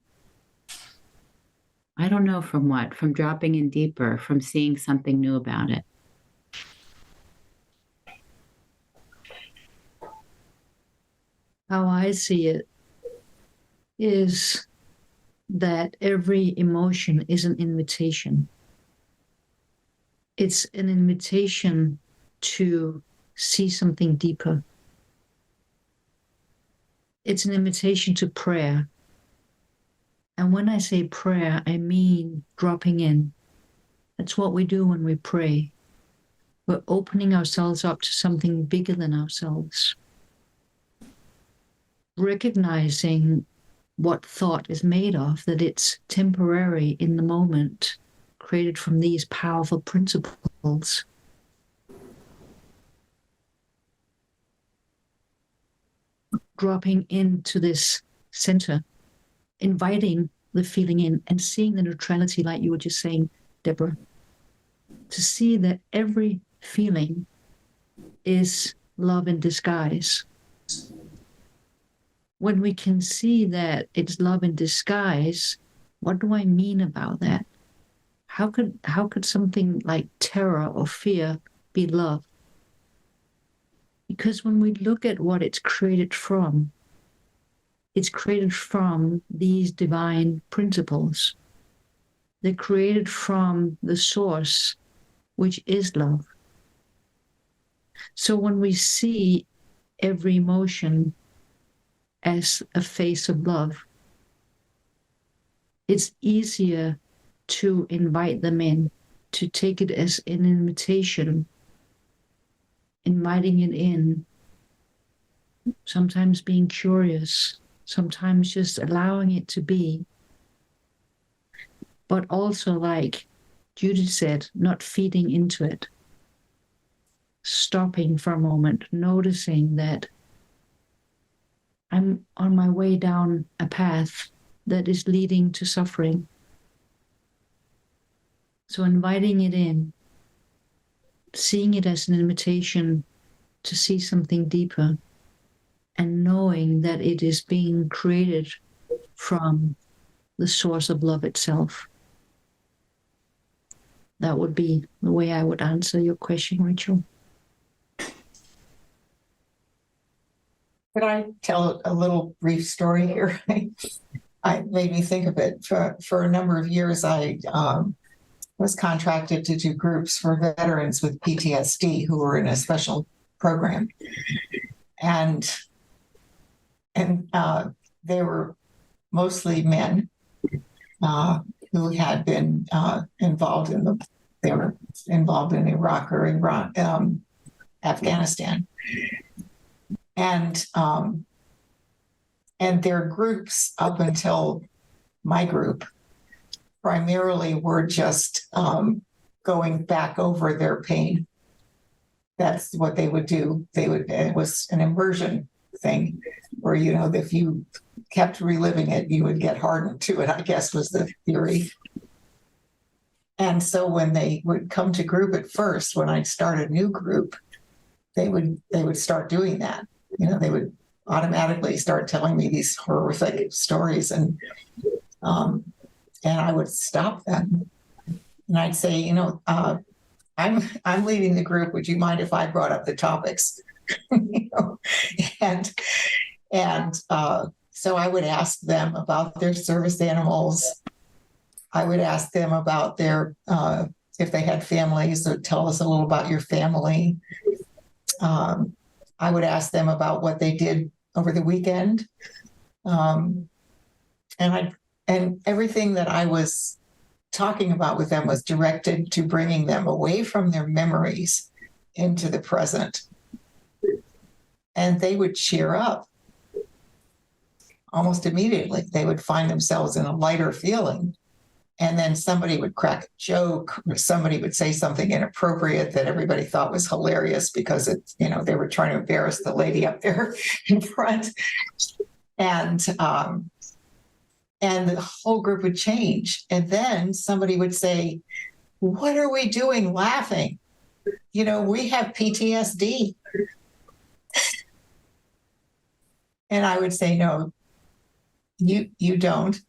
I don't know from what, from dropping in deeper, from seeing something new about it. How I see it is that every emotion is an invitation. It's an invitation to see something deeper. It's an invitation to prayer. And when I say prayer, I mean dropping in. That's what we do when we pray. We're opening ourselves up to something bigger than ourselves. Recognizing what thought is made of, that it's temporary in the moment, created from these powerful principles. Dropping into this center, inviting the feeling in and seeing the neutrality, like you were just saying, Deborah, to see that every feeling is love in disguise. When we can see that it's love in disguise, what do I mean about that? How could something like terror or fear be love? Because when we look at what it's created from these divine principles. They're created from the source, which is love. So when we see every emotion as a face of love, it's easier to invite them in, to take it as an invitation, inviting it in, sometimes being curious, sometimes just allowing it to be. But also, like Judy said, not feeding into it, stopping for a moment, noticing that I'm on my way down a path that is leading to suffering. So inviting it in, seeing it as an invitation to see something deeper, and knowing that it is being created from the source of love itself. That would be the way I would answer your question, Rachel. Could I tell a little brief story here? I made me think of it. For a number of years, I was contracted to do groups for veterans with PTSD who were in a special program, and they were mostly men who had been involved in they were involved in Iraq or Afghanistan, and their groups up until my group primarily were just going back over their pain. That's what they would do. It was an immersion thing where, if you kept reliving it, you would get hardened to it, I guess was the theory. And so when they would come to group at first, when I'd start a new group, they would start doing that. They would automatically start telling me these horrific stories, and I would stop them, and I'd say, I'm leading the group. Would you mind if I brought up the topics? You know? and so I would ask them about their service animals. I would ask them about their if they had families, so tell us a little about your family. I would ask them about what they did over the weekend, and everything that I was talking about with them was directed to bringing them away from their memories into the present. And they would cheer up almost immediately. They would find themselves in a lighter feeling. And then somebody would crack a joke, or somebody would say something inappropriate that everybody thought was hilarious because they were trying to embarrass the lady up there in front. And the whole group would change. And then somebody would say, "What are we doing laughing? We have PTSD." And I would say, "No, you don't.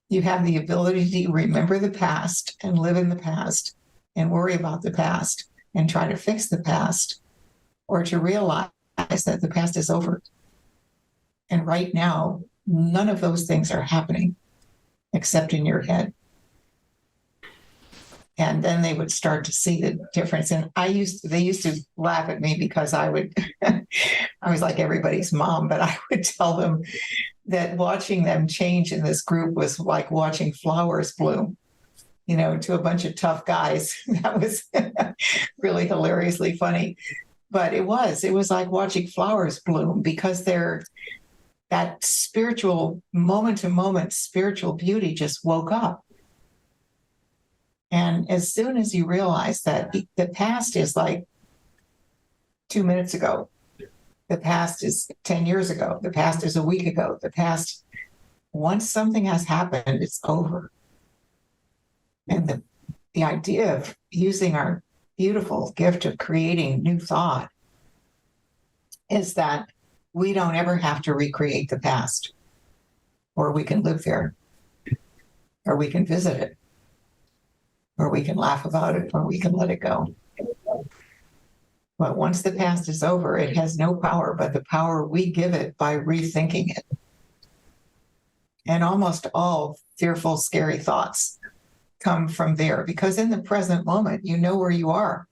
You have the ability to remember the past and live in the past and worry about the past and try to fix the past, or to realize that the past is over. And right now, none of those things are happening except in your head." And then they would start to see the difference. And they used to laugh at me because I was like everybody's mom, but I would tell them that watching them change in this group was like watching flowers bloom, to a bunch of tough guys. That was really hilariously funny. But it was like watching flowers bloom, because that spiritual, moment to moment spiritual beauty just woke up. And as soon as you realize that the past is like 2 minutes ago, the past is 10 years ago, the past is a week ago, the past, once something has happened, it's over. And the idea of using our beautiful gift of creating new thought is that we don't ever have to recreate the past, or we can live there, or we can visit it, or we can laugh about it, or we can let it go. But once the past is over, it has no power but the power we give it by rethinking it. And almost all fearful, scary thoughts come from there, because in the present moment, you know where you are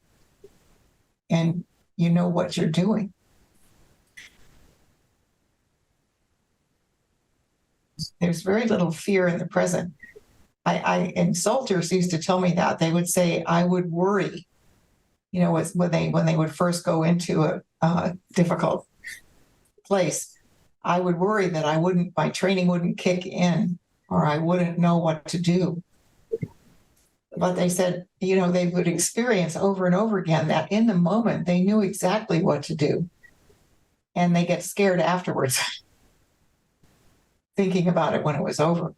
and you know what you're doing. There's very little fear in the present. And soldiers used to tell me that. They would say, I would worry, when they would first go into a difficult place. I would worry that my training wouldn't kick in, or I wouldn't know what to do. But they said, they would experience over and over again that in the moment they knew exactly what to do. And they get scared afterwards, thinking about it when it was over.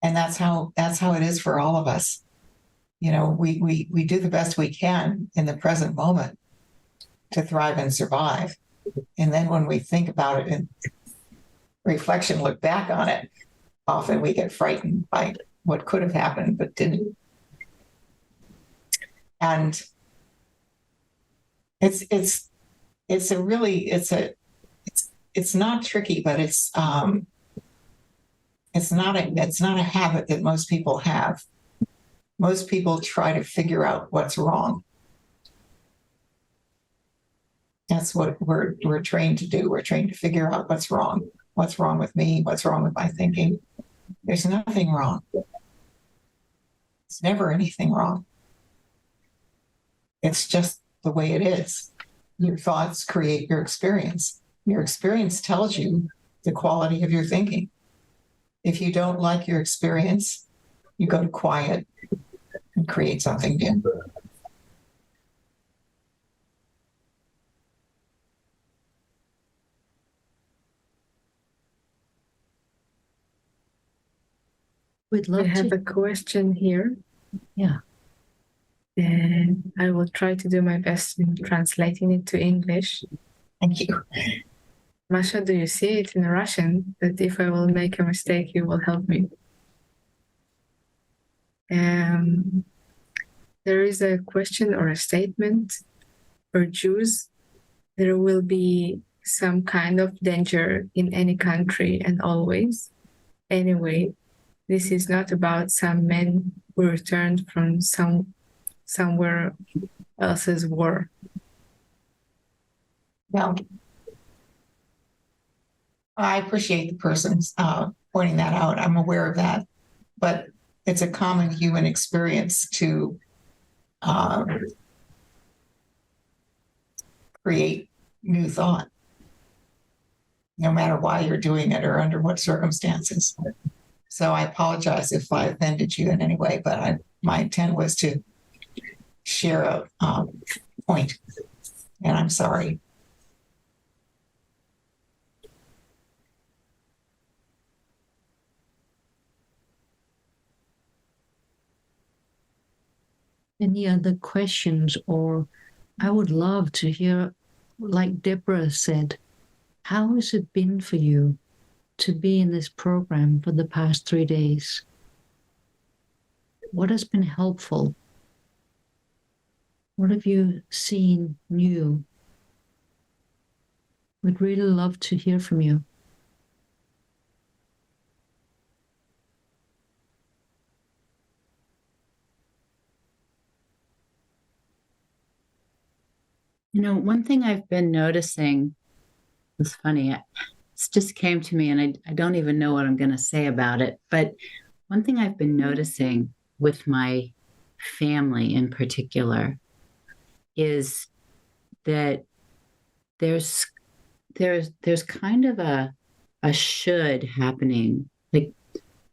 And that's how it is for all of us. We do the best we can in the present moment to thrive and survive. And then when we think about it and reflection, look back on it, often we get frightened by what could have happened but didn't. And it's not tricky, but it's not a habit that most people have. Most people try to figure out what's wrong. That's what we're trained to do. We're trained to figure out what's wrong. What's wrong with me? What's wrong with my thinking? There's nothing wrong. There's never anything wrong. It's just the way it is. Your thoughts create your experience. Your experience tells you the quality of your thinking. If you don't like your experience, you go to quiet and create something new. We'd I love have to. a question here, Yeah. and I will try to do my best in translating it to English. Thank you. Masha, do you see it in Russian that if I will make a mistake, you will help me? There is a question or a statement for Jews. There will be some kind of danger in any country and always. Anyway, this is not about some men who returned from somewhere else's war. Well, I appreciate the person's pointing that out. I'm aware of that, but it's a common human experience to create new thought, no matter why you're doing it or under what circumstances. So I apologize if I offended you in any way, but my intent was to share a point, and I'm sorry. Any other questions? Or I would love to hear, like Deborah said, how has it been for you to be in this program for the past 3 days? What has been helpful? What have you seen new? We'd really love to hear from you. You know, one thing I've been noticing, it's funny, it just came to me and I don't even know what I'm going to say about it. But one thing I've been noticing with my family in particular is that there's kind of a should happening. Like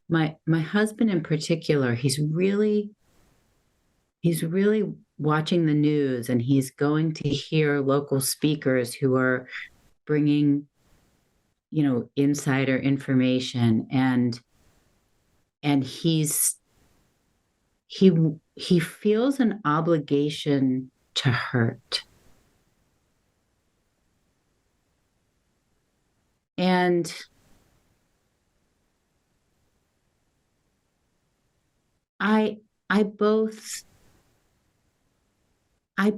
my husband in particular, he's really watching the news, and he's going to hear local speakers who are bringing, you know, insider information, and he feels an obligation to hurt. And I both I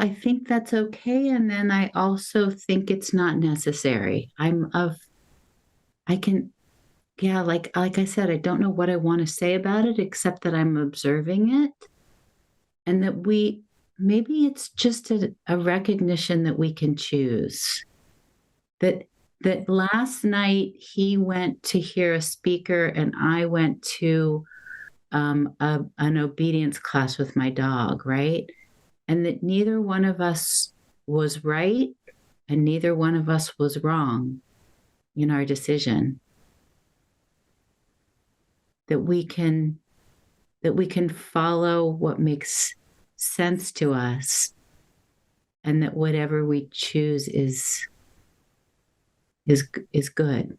think that's okay, and then I also think it's not necessary. Like I said, I don't know what I want to say about it except that I'm observing it, and that maybe it's just a recognition that we can choose. That last night he went to hear a speaker and I went to an obedience class with my dog, right? And that neither one of us was right and neither one of us was wrong in our decision. That we can follow what makes sense to us, and that whatever we choose is good.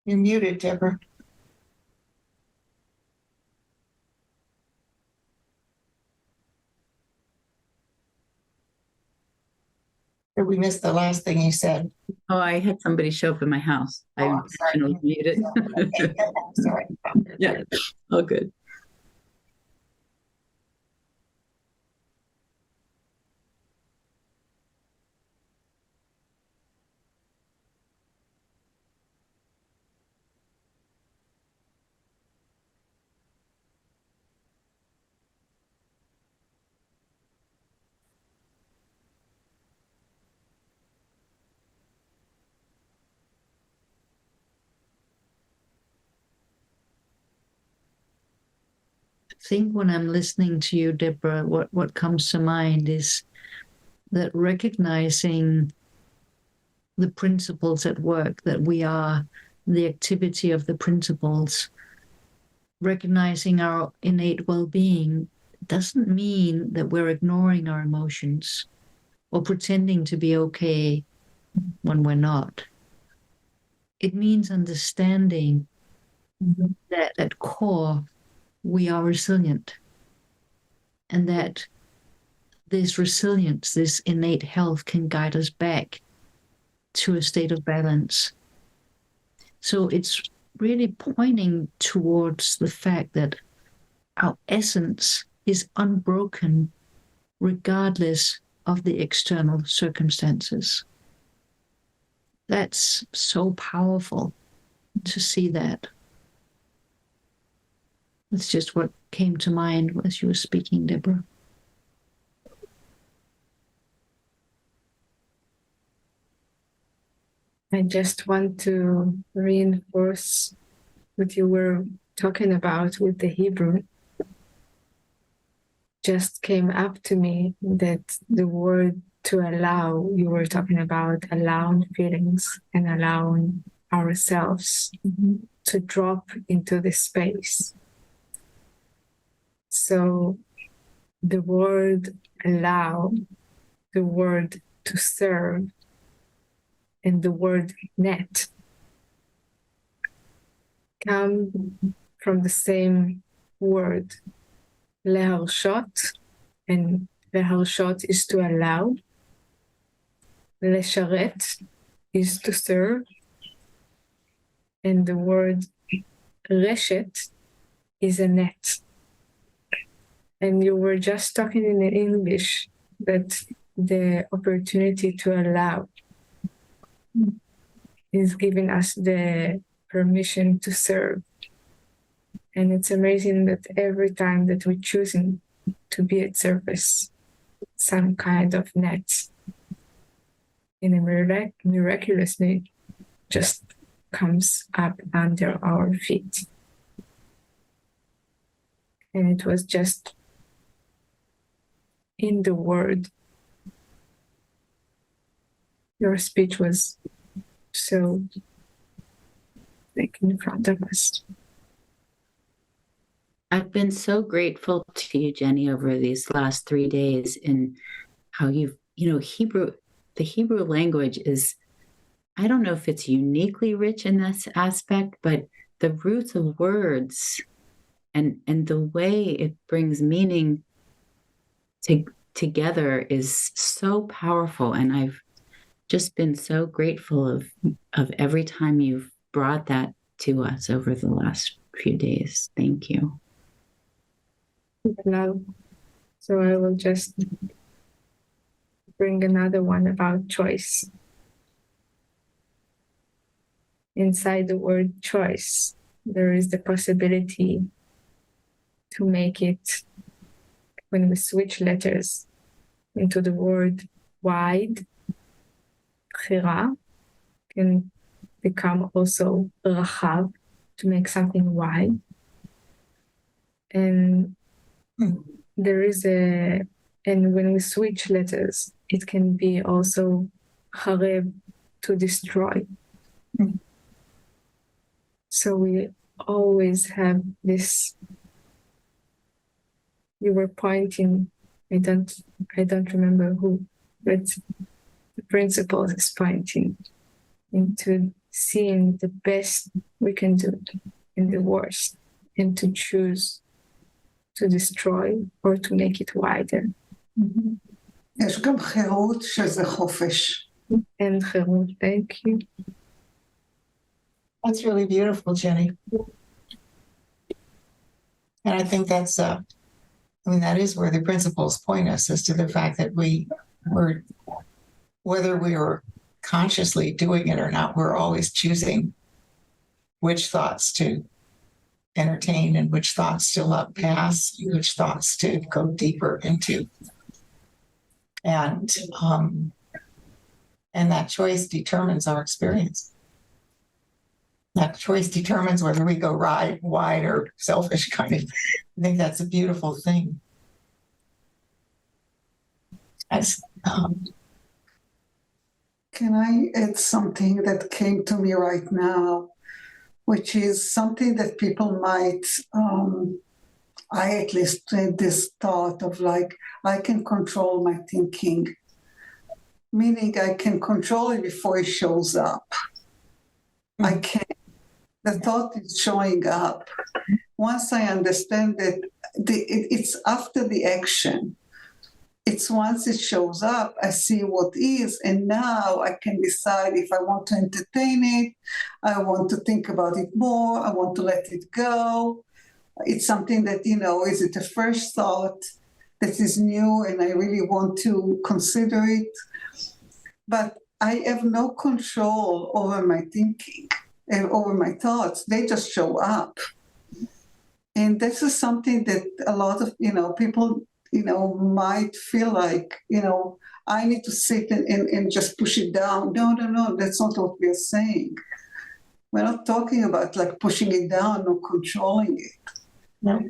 You're muted, Deborah. We missed the last thing you said. Oh, I had somebody show up in my house. I intentionally muted. Sorry. Yeah, all good. I think when I'm listening to you, Deborah, what comes to mind is that recognizing the principles at work, that we are the activity of the principles, recognizing our innate well-being doesn't mean that we're ignoring our emotions or pretending to be okay when we're not. it means understanding that at core we are resilient, and that this resilience, this innate health, can guide us back to a state of balance. So it's really pointing towards the fact that our essence is unbroken regardless of the external circumstances. That's so powerful to see that. That's just what came to mind as you were speaking, Deborah. I just want to reinforce what you were talking about with the Hebrew. Just came up to me that the word to allow, you were talking about allowing feelings and allowing ourselves to drop into the space. So the word allow, the word to serve, and the word net come from the same word, להרשות, and להרשות is to allow, לשרת is to serve, and the word רשת is a net. And you were just talking in English that the opportunity to allow is giving us the permission to serve. And it's amazing that every time that we're choosing to be at service, some kind of net in a miraculously just comes up under our feet. And it was just in the word. Your speech was so like in front of us. I've been so grateful to you, Jenny, over these last 3 days, in how you've, the Hebrew language is, I don't know if it's uniquely rich in this aspect, but the roots of words and the way it brings meaning together is so powerful. And I've just been so grateful of every time you've brought that to us over the last few days. Thank you. Now, so I will just bring another one about choice. Inside the word choice, there is the possibility to make it, when we switch letters into the word wide, בחירה can become also רחב, to make something wide. And and when we switch letters, it can be also חרב, to destroy. So we always have this. You were pointing, I don't remember who, but the principle is pointing into seeing the best we can do and the worst, and to choose to destroy or to make it wider. יש גם חירות שזה חופש. And חירות, thank you. That's really beautiful, Jenny. And I think that's, that is where the principles point us, as to the fact that whether we are consciously doing it or not, we're always choosing which thoughts to entertain and which thoughts to let pass, which thoughts to go deeper into. And that choice determines our experience. That choice determines whether we go wide or selfish, kind of. I think that's a beautiful thing. Can I add something that came to me right now, which is something that people might, I at least had this thought of like, I can control my thinking, meaning I can control it before it shows up. I can't. The thought is showing up. Once I understand that it's after the action. It's once it shows up, I see what is, and now I can decide if I want to entertain it, I want to think about it more, I want to let it go. It's something that, is it a fresh thought that is new and I really want to consider it? But I have no control over my thinking and over my thoughts. They just show up. And this is something that a lot of, people might feel like, I need to sit and just push it down. No, that's not what we're saying. We're not talking about like pushing it down or controlling it. No.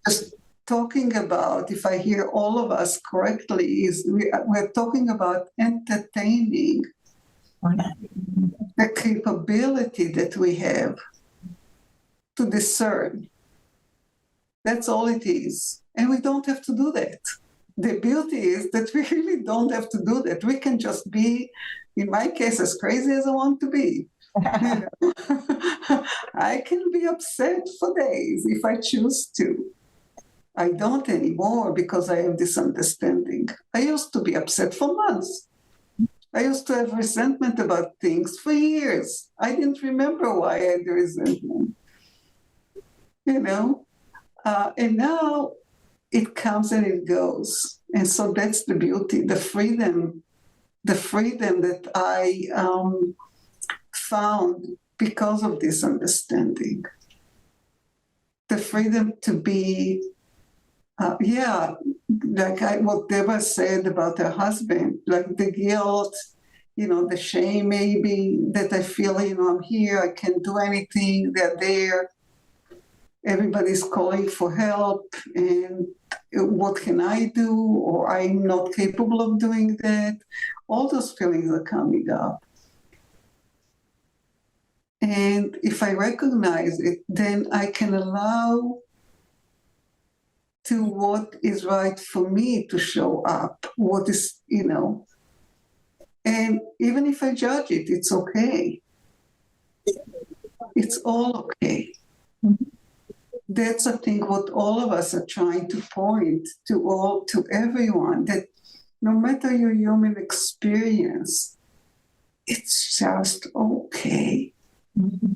Just talking about, if I hear all of us correctly, is we're talking about entertaining the capability that we have to discern. That's all it is. And we don't have to do that. The beauty is that we really don't have to do that. We can just be, in my case, as crazy as I want to be. I can be upset for days if I choose to. I don't anymore because I have this understanding. I used to be upset for months. I used to have resentment about things for years. I didn't remember why I had the resentment. And now it comes and it goes. And so that's the beauty, the freedom that I found because of this understanding. The freedom to be, like what Deborah said about her husband, like the guilt, the shame maybe that I feel, I'm here, I can't do anything, they're there. Everybody's calling for help, and what can I do? Or I'm not capable of doing that. All those feelings are coming up. And if I recognize it, then I can allow to what is right for me to show up, what is, and even if I judge it, it's okay. It's all okay. That's, I think, what all of us are trying to point to everyone, that no matter your human experience, it's just okay. Mm-hmm.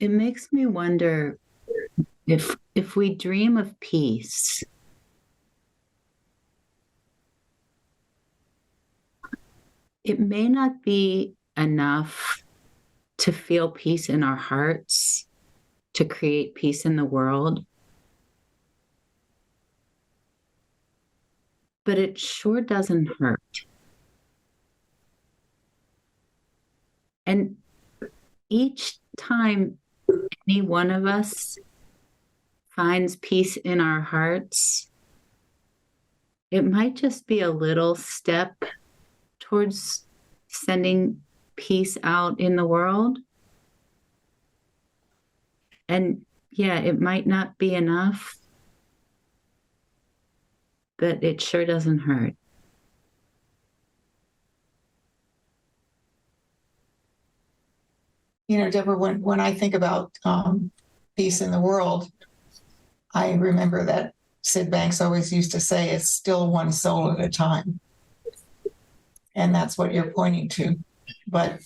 It makes me wonder if we dream of peace, it may not be enough to feel peace in our hearts, to create peace in the world. But it sure doesn't hurt. And each time any one of us finds peace in our hearts, it might just be a little step towards sending peace out in the world. And yeah, it might not be enough, but it sure doesn't hurt. Deborah, when I think about peace in the world, I remember that Sid Banks always used to say, it's still one soul at a time. And that's what you're pointing to. But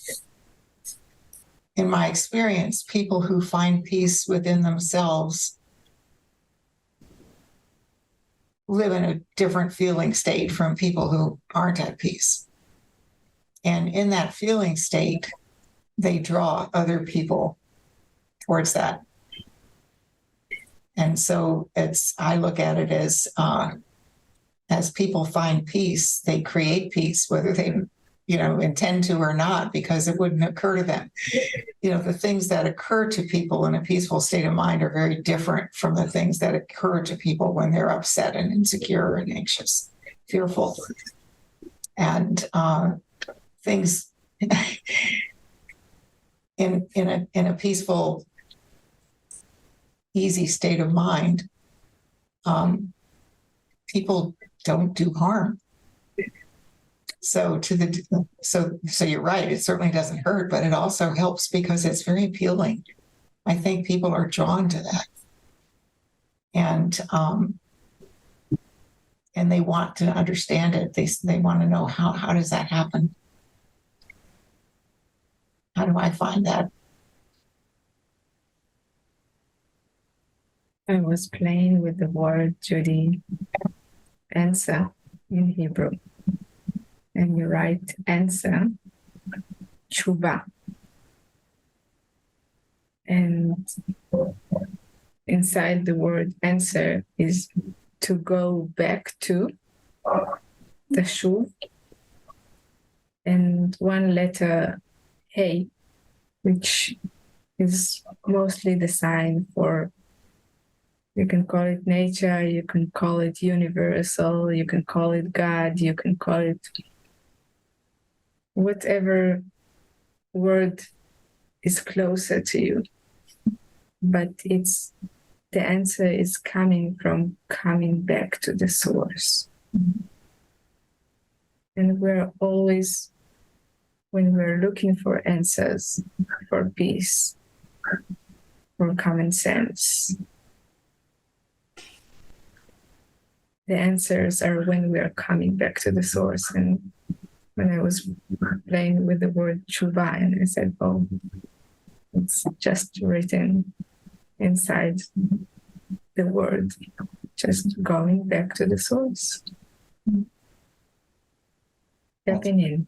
in my experience, people who find peace within themselves live in a different feeling state from people who aren't at peace. And in that feeling state, they draw other people towards that. And so I look at it as people find peace, they create peace, whether they, intend to or not, because it wouldn't occur to them. The things that occur to people in a peaceful state of mind are very different from the things that occur to people when they're upset and insecure and anxious, fearful. And things in a peaceful, easy state of mind, people don't do harm So so you're right. It certainly doesn't hurt, but it also helps because it's very appealing. I think people are drawn to that, and they want to understand it. They want to know how does that happen? How do I find that? I was playing with the word, Judy, answer in Hebrew. And you write answer, tshuva. And inside the word answer is to go back to the shuv, and one letter hey, which is mostly the sign for, you can call it nature, you can call it universal, you can call it God, you can call it whatever word is closer to you. But it's the answer is coming from coming back to the source. And we're always, when we're looking for answers, for peace, for common sense, the answers are when we are coming back to the source. And when I was playing with the word tshuva, and I said, oh, it's just written inside the word, just going back to the source. Stepping in.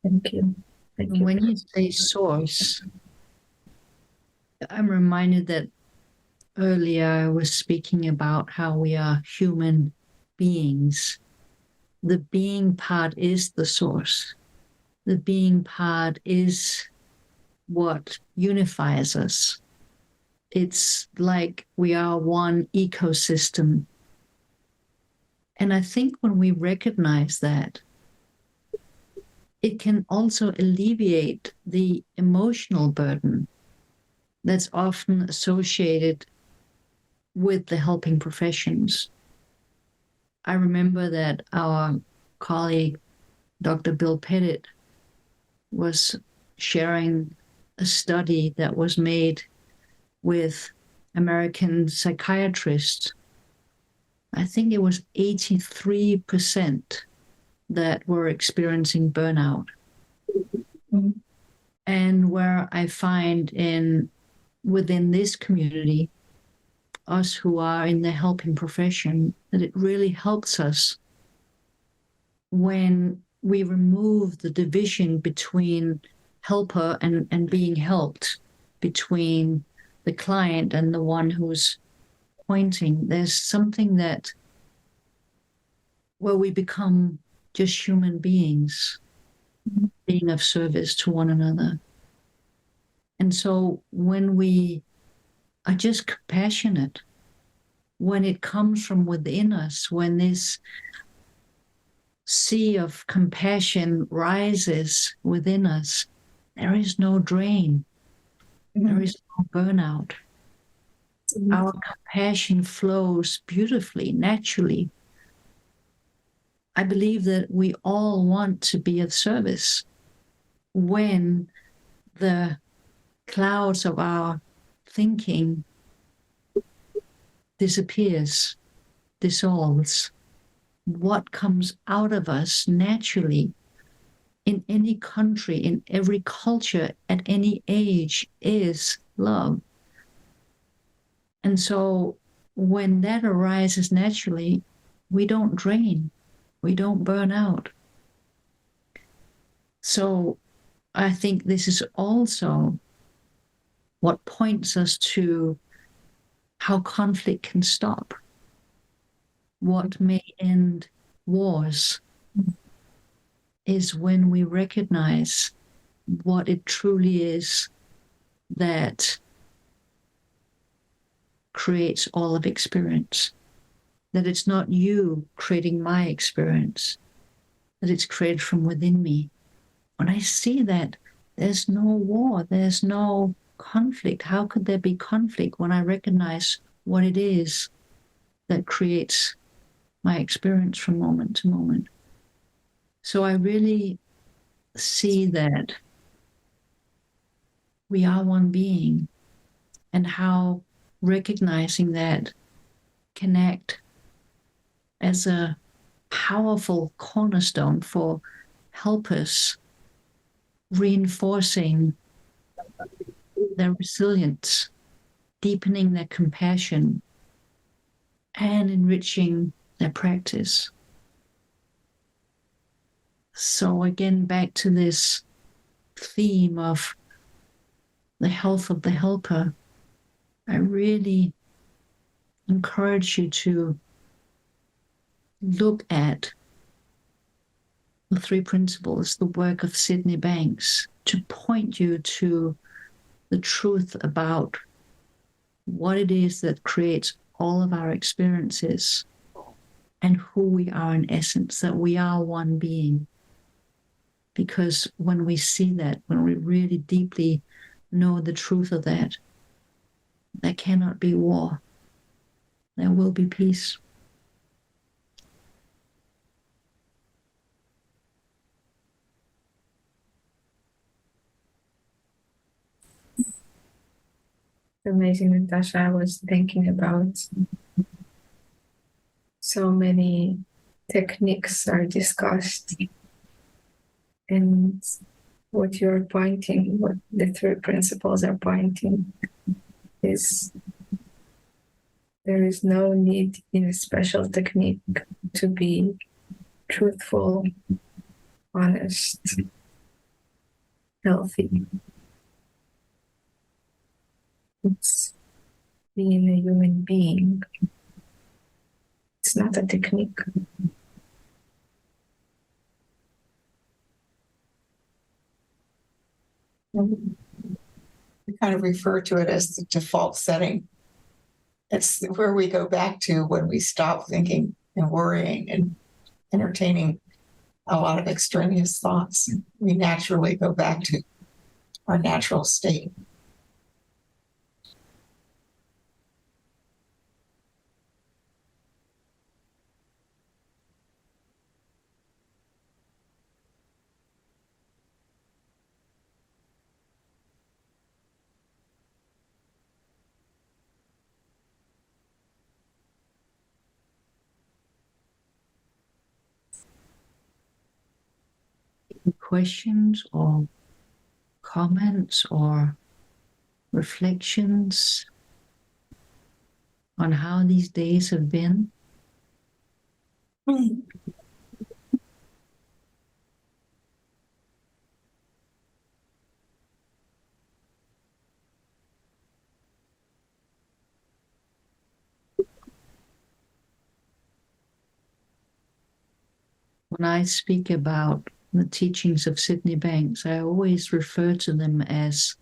Thank you. Thank you. When you say source, I'm reminded that earlier I was speaking about how we are human beings. The being part is the source. The being part is what unifies us. It's like we are one ecosystem. And I think when we recognize that, it can also alleviate the emotional burden that's often associated with the helping professions. I remember that our colleague, Dr. Bill Pettit, was sharing a study that was made with American psychiatrists. I think it was 83% that were experiencing burnout. Mm-hmm. And where I find within this community, us who are in the helping profession, that it really helps us when we remove the division between helper and being helped, between the client and the one who's pointing. There's something that where we become just human beings, being of service to one another. And so when we are just compassionate, when it comes from within us, when this sea of compassion rises within us, there is no drain. There is no burnout. Our compassion flows beautifully, naturally. I believe that we all want to be of service. When the clouds of our thinking disappears, dissolves, what comes out of us naturally in any country, in every culture, at any age is love. And so when that arises naturally, we don't drain, we don't burn out. So I think this is also what points us to how conflict can stop, what may end wars, is when we recognize what it truly is that creates all of experience, that it's not you creating my experience, that it's created from within me. When I see that, there's no war, there's no conflict. How could there be conflict when I recognize what it is that creates my experience from moment to moment. So I really see that we are one being, and how recognizing that can act as a powerful cornerstone for help us reinforcing their resilience, deepening their compassion, and enriching their practice. So again, back to this theme of the health of the helper, I really encourage you to look at the three principles, the work of Sydney Banks, to point you to the truth about what it is that creates all of our experiences and who we are in essence, that we are one being. Because when we see that, when we really deeply know the truth of that, there cannot be war. There will be peace. Amazing, Natasha. I was thinking about so many techniques are discussed, and what you're pointing, what the three principles are pointing, is there is no need in a special technique to be truthful, honest, healthy. It's being a human being. It's not a technique. We kind of refer to it as the default setting. It's where we go back to when we stop thinking and worrying and entertaining a lot of extraneous thoughts. We naturally go back to our natural state. Questions or comments or reflections on how these days have been? When I speak about the teachings of Sydney Banks, I always refer to them as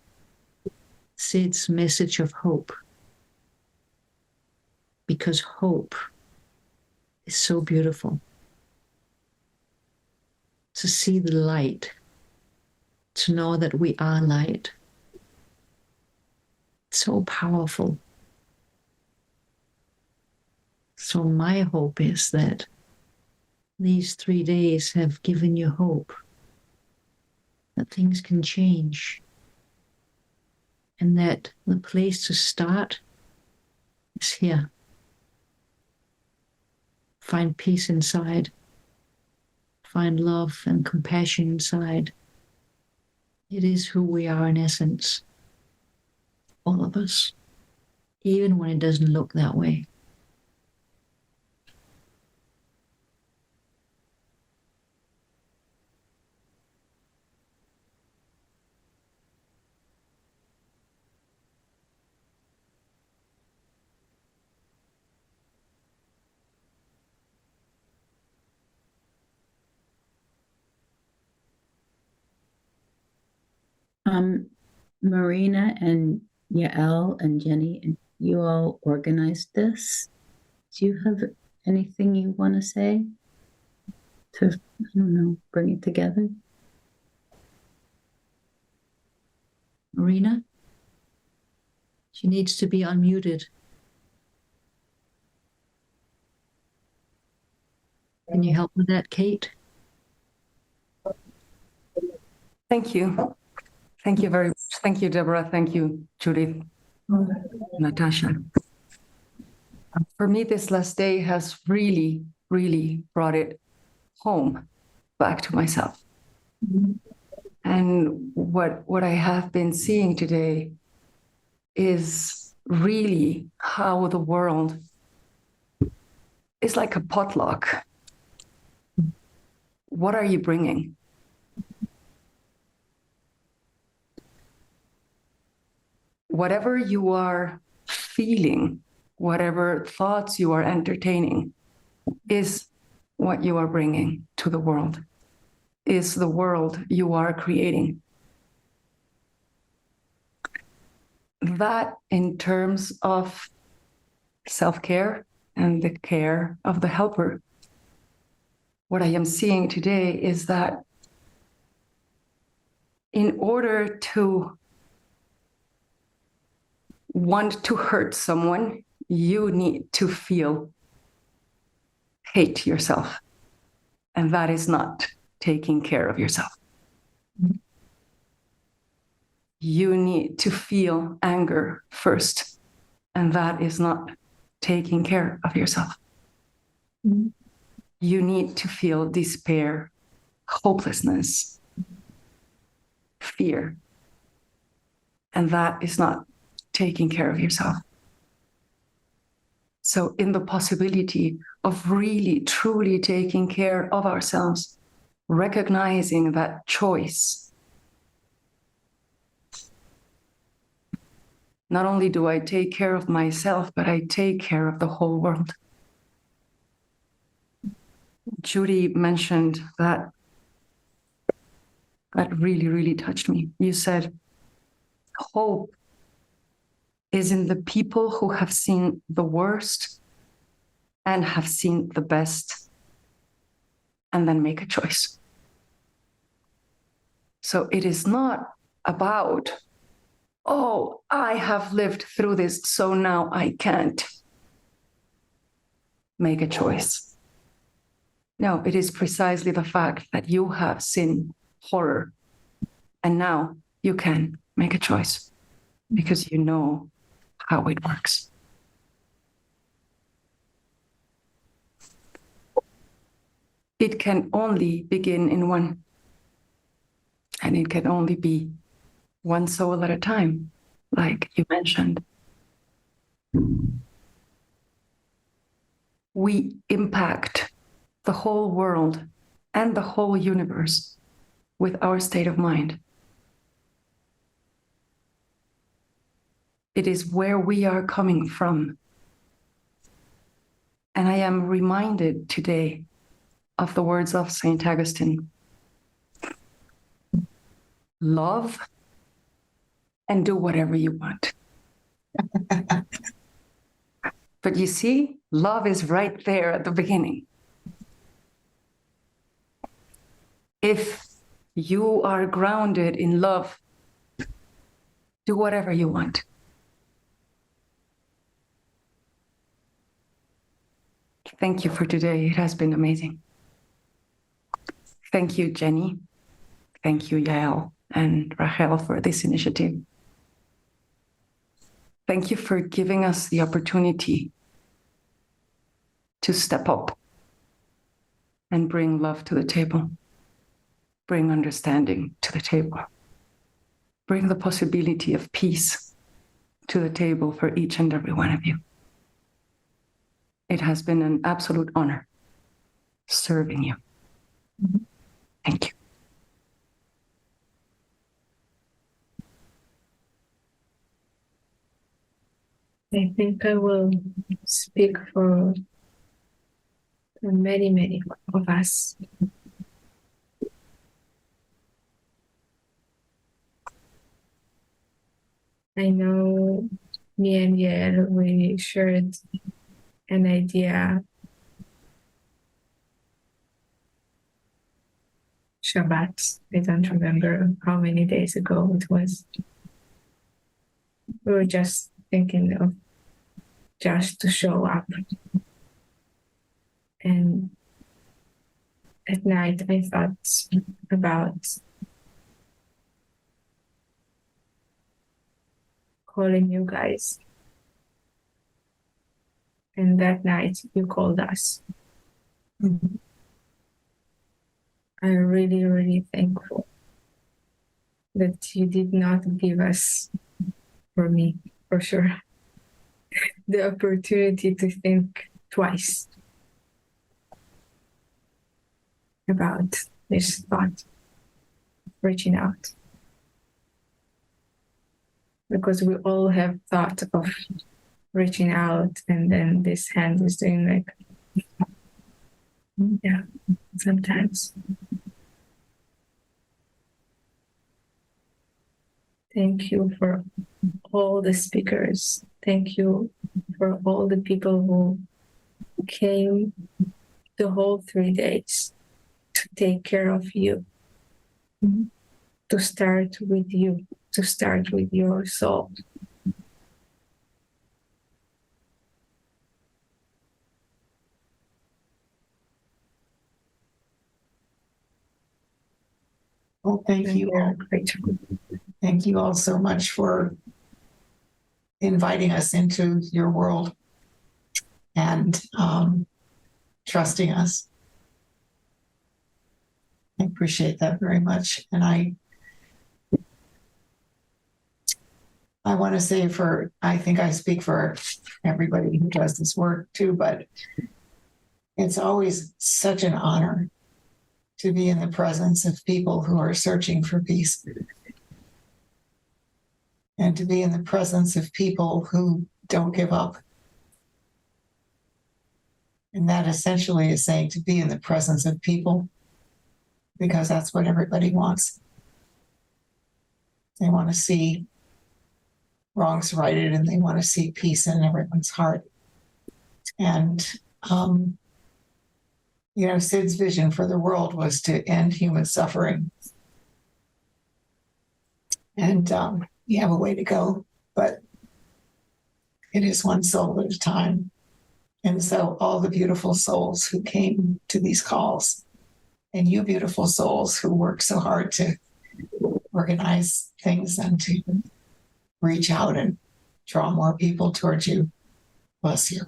Sid's message of hope, because hope is so beautiful. To see the light, to know that we are light, it's so powerful. So my hope is that these 3 days have given you hope that things can change, and that the place to start is here. Find peace inside. Find love and compassion inside. It is who we are in essence, all of us, even when it doesn't look that way. Marina and Yael and Jenny, you all organized this. Do you have anything you want to say to, I don't know, bring it together? Marina? She needs to be unmuted. Can you help with that, Kate? Thank you. Thank you very much. Thank you, Deborah. Thank you, Judith, Natasha. For me, this last day has really, really brought it home, back to myself. And what I have been seeing today is really how the world is like a potluck. What are you bringing? Whatever you are feeling, whatever thoughts you are entertaining, is what you are bringing to the world, is the world you are creating. That, in terms of self-care and the care of the helper, what I am seeing today is that in order to want to hurt someone, you need to feel hate yourself. And that is not taking care of yourself. You need to feel anger first, and that is not taking care of yourself. You need to feel despair, hopelessness, fear, and that is not taking care of yourself. So in the possibility of really, truly taking care of ourselves, recognizing that choice, not only do I take care of myself, but I take care of the whole world. Judy mentioned that really, really touched me. You said, hope is in the people who have seen the worst and have seen the best, and then make a choice. So it is not about, oh, I have lived through this, so now I can't make a choice. No, it is precisely the fact that you have seen horror, and now you can make a choice because you know how it works. It can only begin in one, and it can only be one soul at a time, like you mentioned. We impact the whole world and the whole universe with our state of mind. It is where we are coming from. And I am reminded today of the words of Saint Augustine. Love and do whatever you want. But you see, love is right there at the beginning. If you are grounded in love, do whatever you want. Thank you for today. It has been amazing. Thank you, Jenny. Thank you, Yael and Rachel, for this initiative. Thank you for giving us the opportunity to step up and bring love to the table, bring understanding to the table, bring the possibility of peace to the table for each and every one of you. It has been an absolute honor serving you. Thank you. I think I will speak for many, many of us. I know me and Yael, we shared an idea Shabbat. I don't remember how many days ago it was. We were just thinking of just to show up and at night I thought about calling you guys. And that night you called us. I'm really, really thankful that you did not give us, for me, for sure, the opportunity to think twice about this thought, reaching out. Because we all have thought of reaching out, and then this hand is doing like, yeah, sometimes. Thank you for all the speakers. Thank you for all the people who came the whole 3 days to take care of you, to start with you, to start with your soul. Well, thank you all. Thank you all so much for inviting us into your world and trusting us. I appreciate that very much. And I want to say I think I speak for everybody who does this work too, but it's always such an honor to be in the presence of people who are searching for peace, and to be in the presence of people who don't give up. And that essentially is saying to be in the presence of people, because that's what everybody wants. They want to see wrongs righted, and they want to see peace in everyone's heart. And, Sid's vision for the world was to end human suffering. And we have a way to go, but it is one soul at a time. And so all the beautiful souls who came to these calls, and you beautiful souls who work so hard to organize things and to reach out and draw more people towards you, bless you.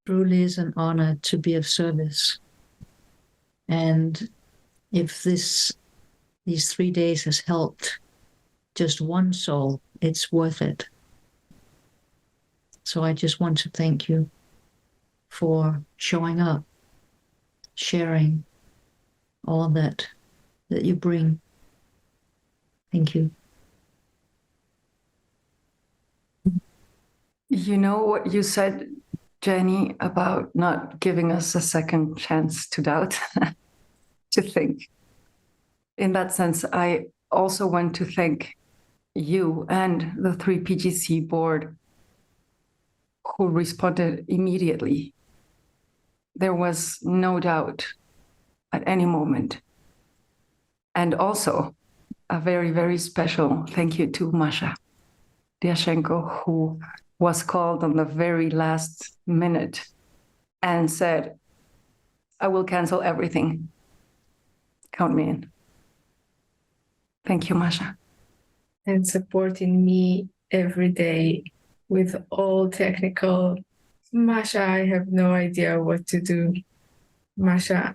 Truly is an honor to be of service. And if these 3 days has helped just one soul, it's worth it. So I just want to thank you for showing up, sharing all that you bring. Thank you. You know what you said, Jenny, about not giving us a second chance to doubt, to think. In that sense, I also want to thank you and the 3PGC board who responded immediately. There was no doubt at any moment. And also a very, very special thank you to Masha Dyashenko, who was called on the very last minute and said, I will cancel everything. Count me in. Thank you, Masha. And supporting me every day with all technical. Masha, I have no idea what to do. Masha,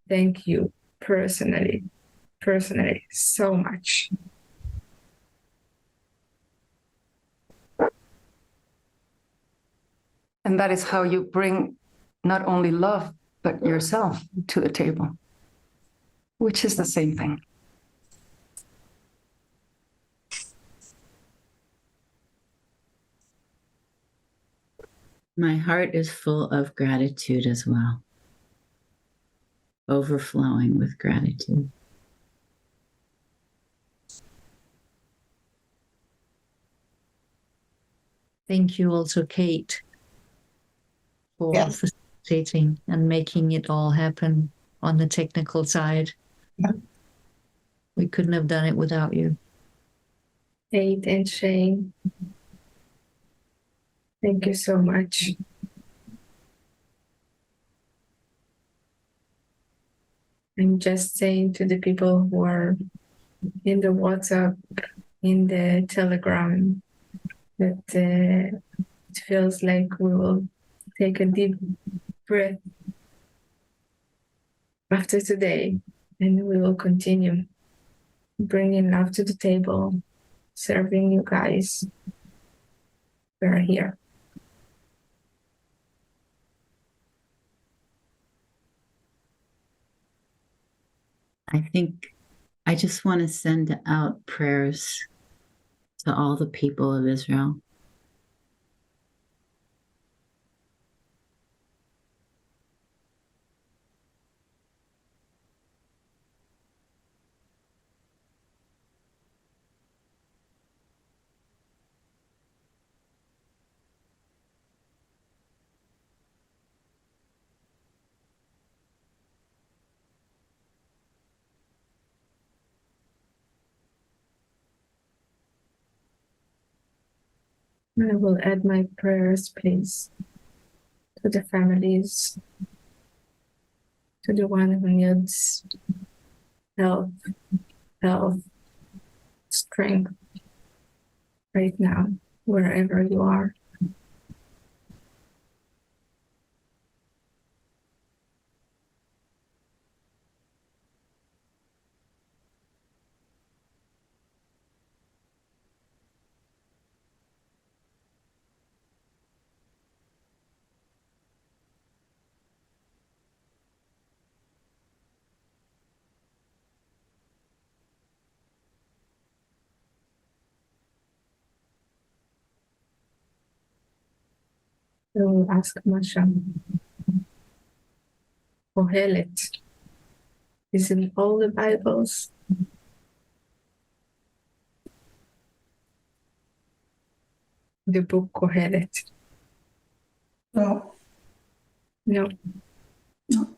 thank you personally, so much. And that is how you bring not only love, but yourself to the table, which is the same thing. My heart is full of gratitude as well, overflowing with gratitude. Thank you also, Kate, for facilitating and making it all happen on the technical side. Yeah. We couldn't have done it without you. Kate and Shane, thank you so much. I'm just saying to the people who are in the WhatsApp, in the Telegram, that it feels like we will take a deep breath after today, and we will continue bringing love to the table, serving you guys. We're here. I think I just want to send out prayers to all the people of Israel. I will add my prayers, please, to the families, to the one who needs health, strength right now, wherever you are. I will ask Masha. Kohelet is in all the Bibles. The book Kohelet. No, No. No.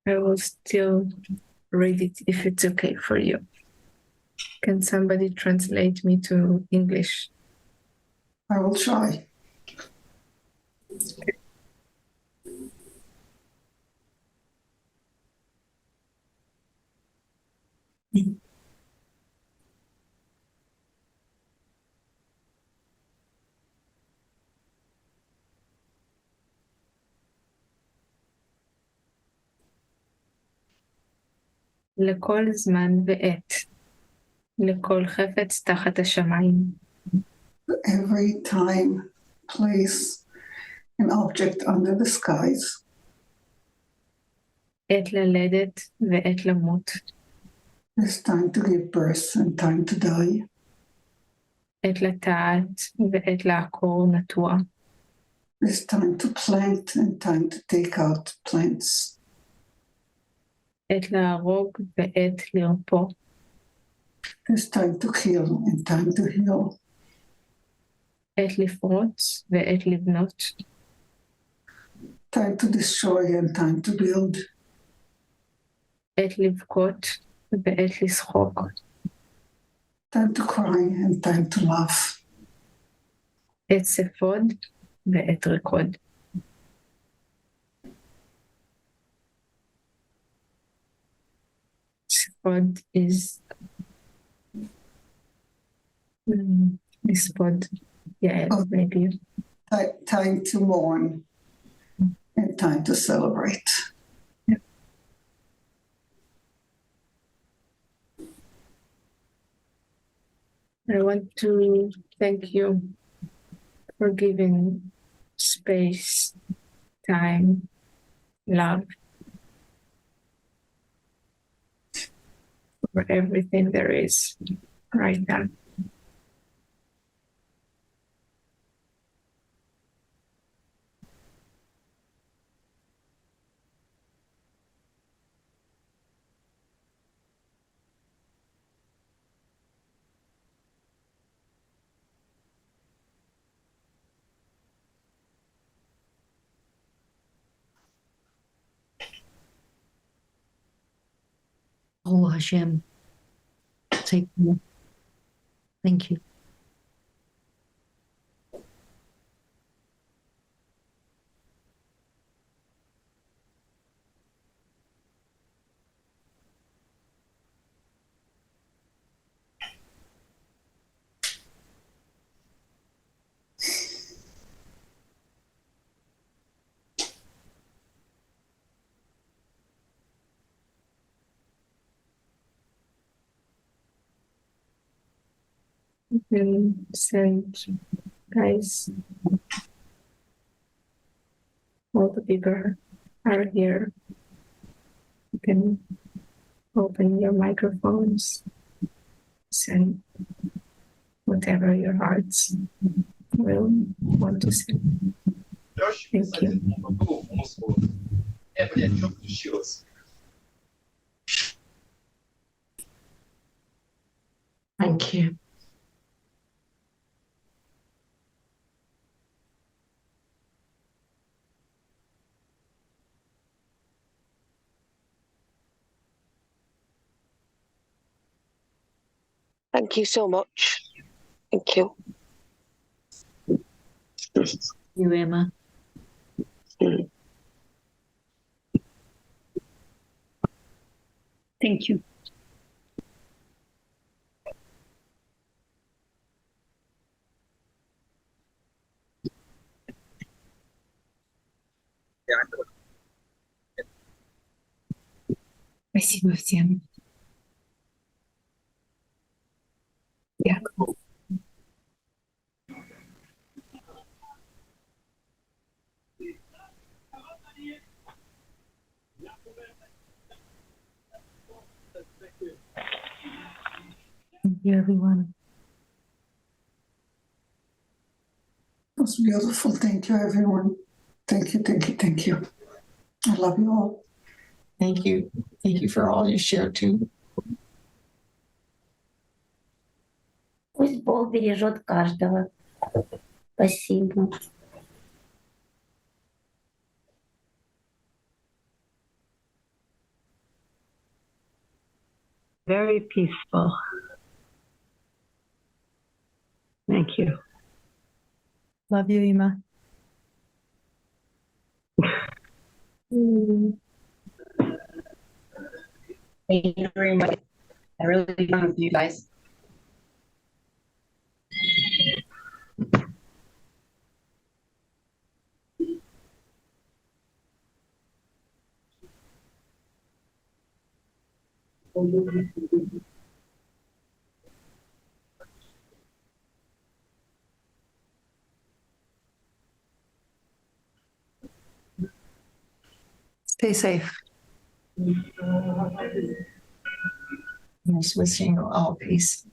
I will still read it if it's okay for you. Can somebody translate me to English? I will try. לכל זמן ועת, לכל חפץ תחת השמיים. Every time, place, an object under the skies. עת ללדת ועת למות. There's time to give birth and time to die. עת לטעת ועת לעקור נטוע. There's time to plant and time to take out plants. עת להרוג ועת לרפוא. There's time to kill and time to heal. עת לפרוץ ועת לבנות. Time to destroy and time to build. עת לבכות ועת לשחוק. Time to cry and time to laugh. עת ספוד ועת ריקוד. ספוד is לספוד. Yeah, Oh. maybe. Time to mourn and time to celebrate. I want to thank you for giving space, time, love for everything there is right now. Oh, Hashem. Take care. Thank you. can send guys. All the people are here. You can open your microphones, send whatever your hearts will want to say. Thank you. Thank you. Thank you so much. Thank you. You, Emma. Thank you. Спасибо всем. Дякую. Thank you, everyone. It was beautiful. Thank you, everyone. Thank you, thank you, thank you. I love you all. Thank you. Thank you for all you shared too. Пусть Бог бережет каждого. Спасибо. Very peaceful. Thank you. Love you, Ima. Thank you very much. I really love you guys. Stay safe. Yes, wishing you all peace.